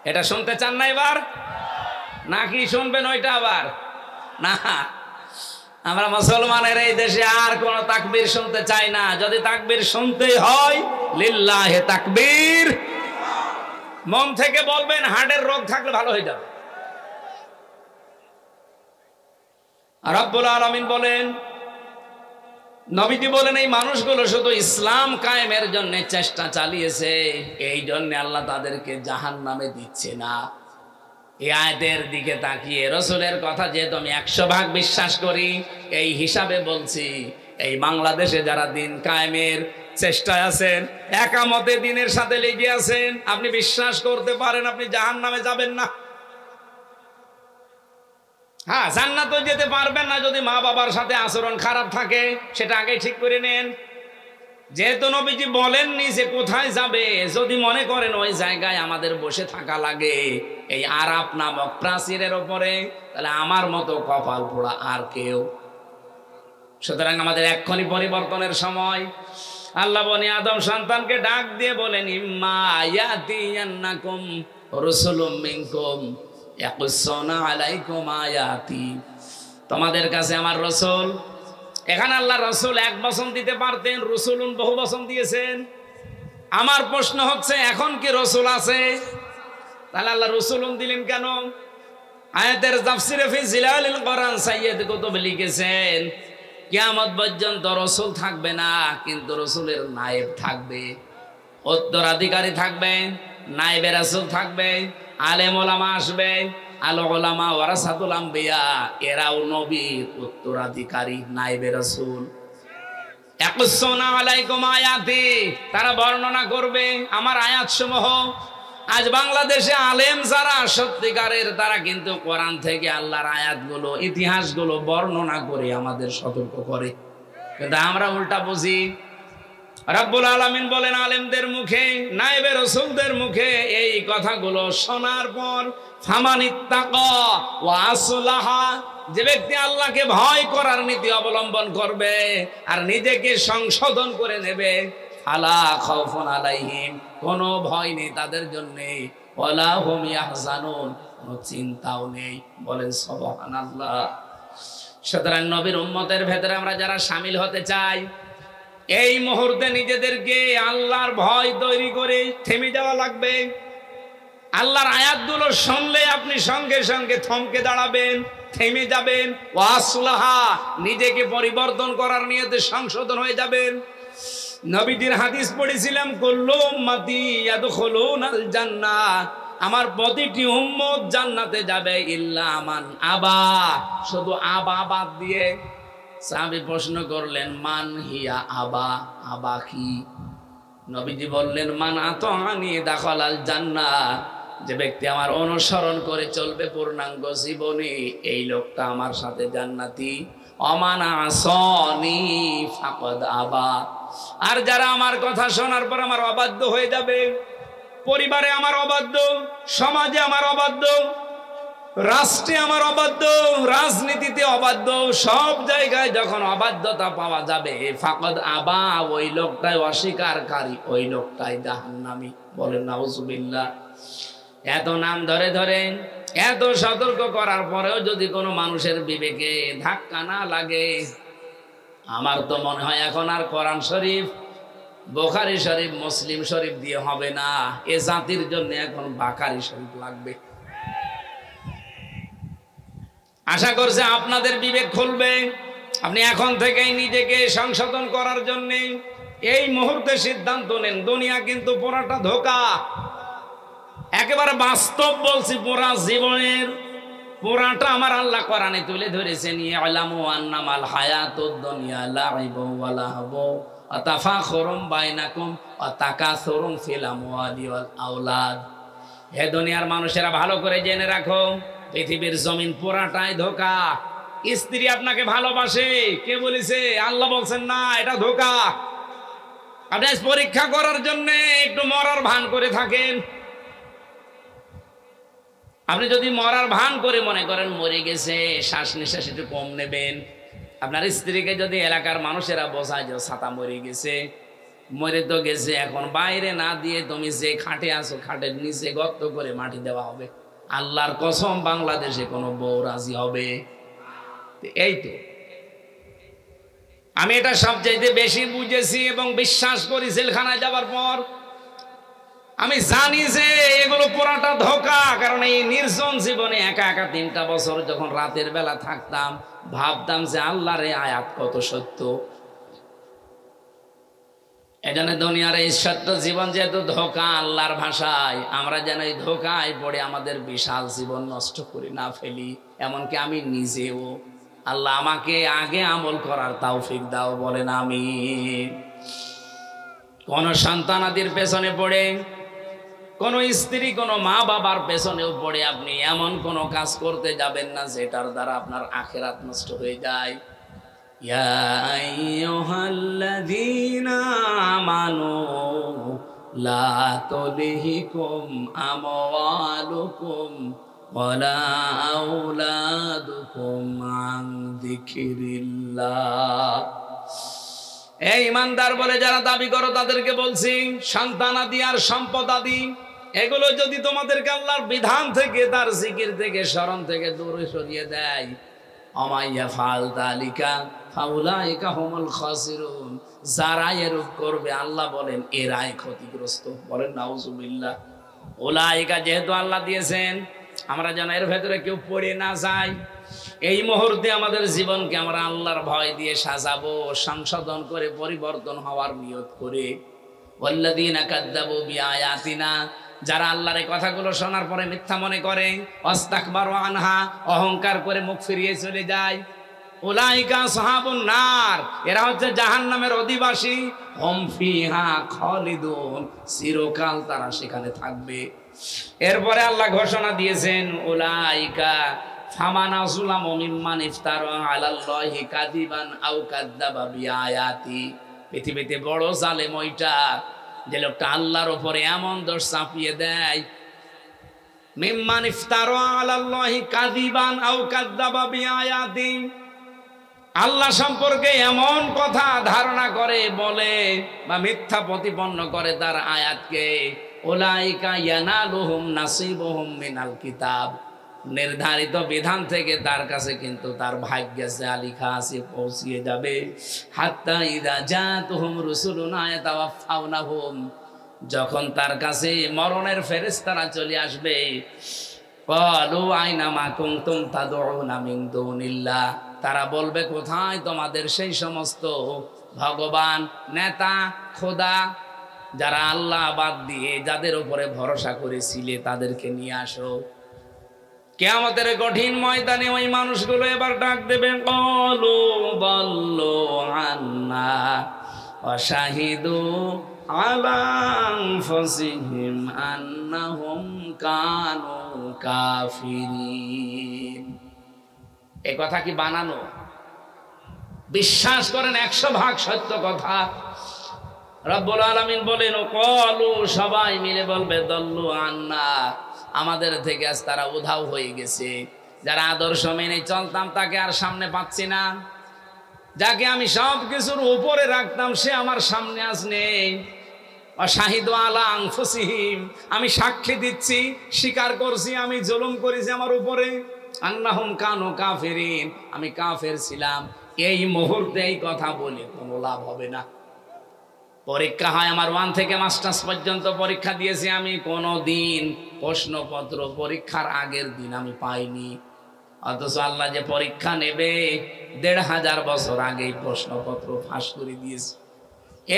এটা শুনতে চান না এবার, নাকি শুনবেন ওইটা আবার? না, আমরা মুসলমানের এই দেশে আর কোন তাকবীর শুনতে চাই না। যদি তাকবীর শুনতে হয়, লিল্লাহে তাকবীর। মন থেকে বলবেন, হার্টের রোগ থাকলে ভালো হয়ে যাবে। রব্বুল আলামিন বলেন, নবীজি বলেন, এই মানুষগুলো শুধু ইসলাম কায়েমের জন্য চেষ্টা চালিয়েছে, এই জন্য আল্লাহ তাদেরকে জাহান্নামে দিচ্ছে না। এই আয়াতের দিকে তাকিয়ে রাসূলের কথা যেহেতু আমি 100% বিশ্বাস করি, এই হিসাবে বলছি, এই বাংলাদেশে যারা দিন কায়েমের চেষ্টায় আছেন, একামতে দিনের সাথে লেগে আছেন, আপনি বিশ্বাস করতে পারেন আপনি জাহান্নামে যাবেন না। হ্যাঁ, জান্নাতে যেতে পারবেন না যদি মা বাবার সাথে আচরণ খারাপ থাকে, সেটা আগে ঠিক করে নেন। যেহেতু নবীজি বলেননি যে কোথায় যাবে, যদি মনে করেন ওই জায়গায় আমাদের বসে থাকা লাগে এই আরাফ নামক প্রাচীরের ওপরে, তাহলে আমার মতো কপাল পোড়া আর কেউ। সুতরাং আমাদের এক্ষুনি পরিবর্তনের সময়। আল্লাহ বনি আদম সন্তানকে ডাক দিয়ে বলেন ইম্মা ইয়াতিয়ান্নাকুম রাসূলুম মিনকুম ইয়াকুসুনা আলাইকুম আয়াতি, তোমাদের কাছে আমার রাসূল। এখানে আল্লাহ রাসূল এক বচন দিতে পারতেন, রাসূলুন বহু বচন দিয়েছেন। আমার প্রশ্ন হচ্ছে এখন কি রাসূল আছে? তাহলে আল্লাহ রাসূলুন দিলেন কেন? আয়াতের তাফসিরে ফি জিলালিল কোরআন সাইয়্যিদ কুতুব লিখেছেন কিয়ামত পর্যন্ত রাসূল থাকবে না, কিন্তু রাসূলের নায়েব থাকবে, উত্তরাধিকারী থাকবে, নায়েবে রাসূল থাকবে, আলেম ওলামা আসবে। আল উলামা ওয়ারাসাতুল আম্বিয়া, এরাও নবীর উত্তরাধিকারী, নায়েবে রাসূল। ইয়াকুসুনা আলাইকুম আয়াতি, তারা বর্ণনা করবে আমার আয়াতসমূহ। আজ বাংলাদেশে আলেম যারা সত্যিকারের, তারা কিন্তু কোরআন থেকে আল্লাহর আয়াতগুলো, ইতিহাসগুলো বর্ণনা করে আমাদের সতর্ক করে, কিন্তু আমরা উল্টা বুঝি। রব্বুল আলামিন বলেন আলেমদের মুখে, নায়েবে রাসূলদের মুখে এই কথাগুলো শোনার পর ফামানিত্তাকা ওয়া আসলাহা, যে ব্যক্তি আল্লাহকে ভয় করার নীতি অবলম্বন করবে আর নিজেকে সংশোধন করে নেবে, আলা খাউফুন আলাইহিম, কোনো ভয় নেই তাদের জন্য, ওয়ালা হুম ইয়াহজানুন, কোনো চিন্তাও নেই। বলেন সুবহানাল্লাহ। সুতরাং নবীর উম্মতের ভেতরে আমরা যারা শামিল হতে চাই, এই মুহূর্তে নিজেদেরকে আল্লাহর ভয় তৈরি করে থেমে যাওয়া লাগবে। আল্লাহর আয়াতগুলো শুনলে আপনি সঙ্গে সঙ্গে থমকে দাঁড়াবেন, থেমে যাবেন। ওয়াসলাহা, নিজেকে পরিবর্তন করার নিয়তে সংশোধন হয়ে যাবেন। নবীজির হাদিস পড়েছিলাম কুল্লু উম্মতি ইয়াদখুলুনাল জান্নাহ, আমার প্রতিটি উম্মত জান্নাতে যাবে ইল্লা মান আবা, শুধু আবা বাদ দিয়ে। সাহাবী প্রশ্ন করলেন মান হিয়া আবা, আবা কি? নবীজি বললেন মান আতাআনি দাখালাল জান্নাহ, যে ব্যক্তি আমার অনুসরণ করে চলবে পূর্ণাঙ্গ জীবনে, এই লোকটা আমার সাথে জান্নাতি। অমান আসানি ফাকাদ আবা, আর যারা আমার কথা শোনার পর আমার অবাধ্য হয়ে যাবে, পরিবারে আমার অবাধ্য, সমাজে আমার অবাধ্য, রাষ্ট্রে আমার অবাধ্য, রাজনীতিতে অবাধ্য, সব জায়গায় যখন অবাধ্যতা পাওয়া যাবে, ফাকাদ আবা, ওই লোকটাই অস্বীকারী, ওই লোকটাই জাহান্নামী। বলেন নাউজুবিল্লাহ। এত নাম ধরে ধরে, এত সতর্ক করার পরেও যদি কোনো মানুষের বিবেকে ধাক্কা না লাগে, আমার তো মনে হয় এখন আর কোরআন শরীফ, বুখারী শরীফ, মুসলিম শরীফ দিয়ে হবে না। এ জাতির জন্য এখন বুখারী শরীফ লাগবে। আশা করছে আপনাদের বিবেক খুলবে, আপনি এখন থেকেই নিজেকে সংশোধন করার জন্য এই মুহূর্তে সিদ্ধান্ত নেন। দুনিয়া কিন্তু পুরাটা ধোঁকা, একেবারে বাস্তব বলছি, পুরা জীবনের পুরাটা আমার আল্লাহ কোরআনে তুলে ধরেছেন। ইয়ালামু আন্নামাল হায়াতুদ দুনিয়া লাইবুন ওয়া লাহবুন ওয়া তাফাখুরুম বাইনাকুম ওয়া তাকাসুরুম ফিল আমওয়ালি ওয়াল আওলাদ। হে দুনিয়ার মানুষেরা, ভালো করে জেনে রাখো, পৃথিবীর জমিন পুরাটাই ধোঁকা। স্ত্রী আপনাকে ভালোবাসে, কে বলেছে? আল্লাহ বলছেন না, এটা ধোঁকা। আপনি পরীক্ষা করার জন্য একটু মরার ভান করে থাকেন। আপনি যদি মরার ভান করে মনে করেন মরে গেছে, শ্বাস নিঃশ্বাস একটু কম নেবেন, আপনার স্ত্রীকে যদি এলাকার মানুষেরা বোঝায় যে ছাতা মরে গেছে, মরে তো গেছে, এখন বাইরে না দিয়ে তুমি যে খাটে আছো, খাটের নিচে গর্ত করে মাটি দেওয়া হবে। আল্লাহর কসম, বাংলাদেশে কোনো বউ রাজি হবে? এই তো আমি এটা সবচাইতে বেশি বুঝেছি এবং বিশ্বাস করি জেলখানায় যাবার পর। আমি জানি যে এগুলো পুরাটা ধোঁকা, কারণ এই নির্জন জীবনে একা একা 3টা বছর যখন রাতের বেলা থাকতাম, ভাবতাম যে আল্লাহর এই আয়াত কত সত্য। এজন্য দুনিয়ার এই সত্য জীবন যেহেতু ধোঁকা, আল্লাহর ভাষায়, আমরা যেন এই ধোঁকায় পড়ে আমাদের বিশাল জীবন নষ্ট করি না ফেলি। এমনকি আমি নিজেও। আল্লাহ আমাকে আগে আমল করার তৌফিক দাও, বলেন আমিন। কোন সন্তানাদির পেছনে পড়ে, কোন স্ত্রী, কোন মা বাবার পেছনেও পড়ে আপনি এমন কোন কাজ করতে যাবেন না যেটার দ্বারা আপনার আখিরাত নষ্ট হয়ে যায়। ইয়া আইয়ুহাল্লাযীনা আমানু লা তুলহিকুম আমওয়ালুকুম ওয়ালা আওলাদুকুম আন যিকরিল্লাহ। এই ইমানদার বলে যারা দাবি করো তাদেরকে বলছি, সন্তানাদি আর সম্পদাদি এগুলো যদি তোমাদেরকে আল্লাহর বিধান থেকে, তার জিকির থেকে, স্মরণ থেকে দূরে সরিয়ে দেয়, আমাইয়া ফাল তালিকা ফাউলাইকা হুমুল খাসিরুন, যারা এরূপ করবে আল্লাহ বলেন এরাই ক্ষতিগ্রস্ত। বলেন নাউজুবিল্লাহ। উলাইকা যেহেতু আল্লাহ দিয়েছেন, আমরা যেন এর ভেতরে কেউ পড়ে না যাই। এই মুহূর্তে আমাদের জীবনকে আমরা আল্লাহর ভয় দিয়ে সাজাবো, সংশোধন করে পরিবর্তন হওয়ার নিয়ত করে। ওয়াল্লাযীনা কাযযাবু বিআয়াতিনা, যারা আল্লাহর এই কথাগুলো শোনার পরে মিথ্যা মনে করে, ওয়াস্তাকবারু আনহা, অহংকার করে মুখ ফিরিয়ে চলে যায়, উলাইকা আসহাবুন নার, এরা হচ্ছে জাহান্নামের অধিবাসী, হুম ফিহা খালিদুন, চিরকাল তারা সেখানে থাকবে। এরপরে আল্লাহ ঘোষণা দিয়েছেন, উলাইকা ফামান আযলামু মিম্মান ইফতারা আলাল্লাহি কাযিবান আও কাযযাবা বিআয়াতি। পৃথিবীতে বড় জালেম ওইটা, যে লোকটা আল্লাহর উপরে এমন দোষ চাপিয়ে দেয়, মিম্মান ইফতারা আলাল্লাহি কাযিবান আও কাযযাবা বিআয়াতি, আল্লাহ সম্পর্কে এমন কথা ধারণা করে, বলে বা মিথ্যা প্রতিপন্ন করে তার আয়াতকে, উলাইকা ইয়ানালুহুম নাসিবুহুম মিনাল কিতাব, নির্ধারিত বিধান থেকে তার কাছে কিন্তু তার ভাগ্যে যা লেখা আছে পৌঁছিয়ে যাবে। হাত্তা ইযা জাতুহুম রুসুলুনা ইয়াতাওয়াফাউনাহুম, যখন তার কাছে মরণের ফেরেশতারা চলে আসবে, ক্বালু আইনা মা কুনতুম তাদউনা মিন দুনিল্লাহ, তারা বলবে কোথায় তোমাদের সেই সমস্ত ভগবান, নেতা, খোদা, যারা আল্লাহ বাদ দিয়ে যাদের উপরে ভরসা করেছিলে তাদেরকে নিয়ে আসো। কিয়ামতের কঠিন ময়দানে ওই মানুষগুলো এবার ডাক দেবে, ক্বালু দাল্লু আন্না ওয়া শাহিদু আলা আনফুসিহিম আন্নাহুম কানু কাফিরিন। এই কথা কি বানানো? বিশ্বাস করেন 100% সত্য কথা। রব্বুল আলামিন বলেন, ক্বালু, সবাই মিলে বলবে, দাল্লু আন্না, আমাদের থেকে আজ তারা উধাও হয়ে গেছে। যারা আদর্শ মেনে চলতাম তাকে আর সামনে পাচ্ছি না, যাকে আমি সব কিছুর উপরে রাখতাম সে আমার সামনে আজ নেই। শাহিদু আলা আনফুসিহিম, আমি সাক্ষী দিচ্ছি, স্বীকার করছি আমি জুলুম করেছি আমার উপরে, আন্নাহুম কানু কাফিরিন, আমি কাফের ছিলাম। এই মুহূর্তে এই কথা বলে কোনো লাভ হবে না। পরীক্ষা হয়, আমার 1 থেকে মাস্টার্স পর্যন্ত পরীক্ষা দিয়েছি আমি, কোনো দিন প্রশ্নপত্র পরীক্ষার আগের দিন আমি পাইনি। অথচ আল্লাহ যে পরীক্ষা নেবে 1500 বছর আগেই প্রশ্নপত্র ফাঁস করে দিয়েছে।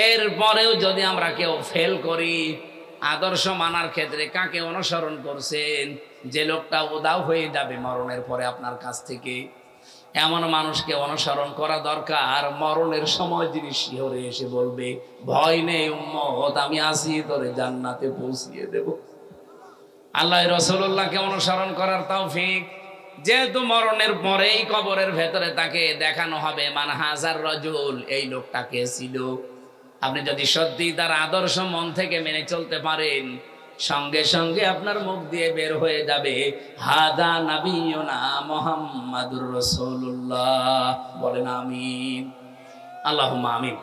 এরপরেও যদি আমরা কেউ ফেল করি, আদর্শ মানার ক্ষেত্রে কাকে অনুসরণ করছেন? যে লোকটা উধাও হয়ে যাবে মরণের পরে আপনার কাছ থেকে, এমন মানুষকে অনুসরণ করা দরকার। মরণের সময় যিনি শিহরে এসে বলবে, ভয় নেই উম্মত, আমি আছি, তোরে জান্নাতে পৌঁছিয়ে দেব। আল্লাহ রাসূলুল্লাহকে অনুসরণ করার তৌফিক। যেহেতু মরণের পরেই কবরের ভেতরে তাকে দেখানো হবে মান হাজার রাজুল, এই লোকটা কে ছিল। আপনি যদি সত্যি তার আদর্শ মন থেকে মেনে চলতে পারেন, সঙ্গে সঙ্গে আপনার মুখ দিয়ে বের হয়ে যাবে, হাদা নাবিয়ুনা মুহাম্মাদুর রাসূলুল্লাহ। বলেন আমিন, আল্লাহুম্মা আমিন।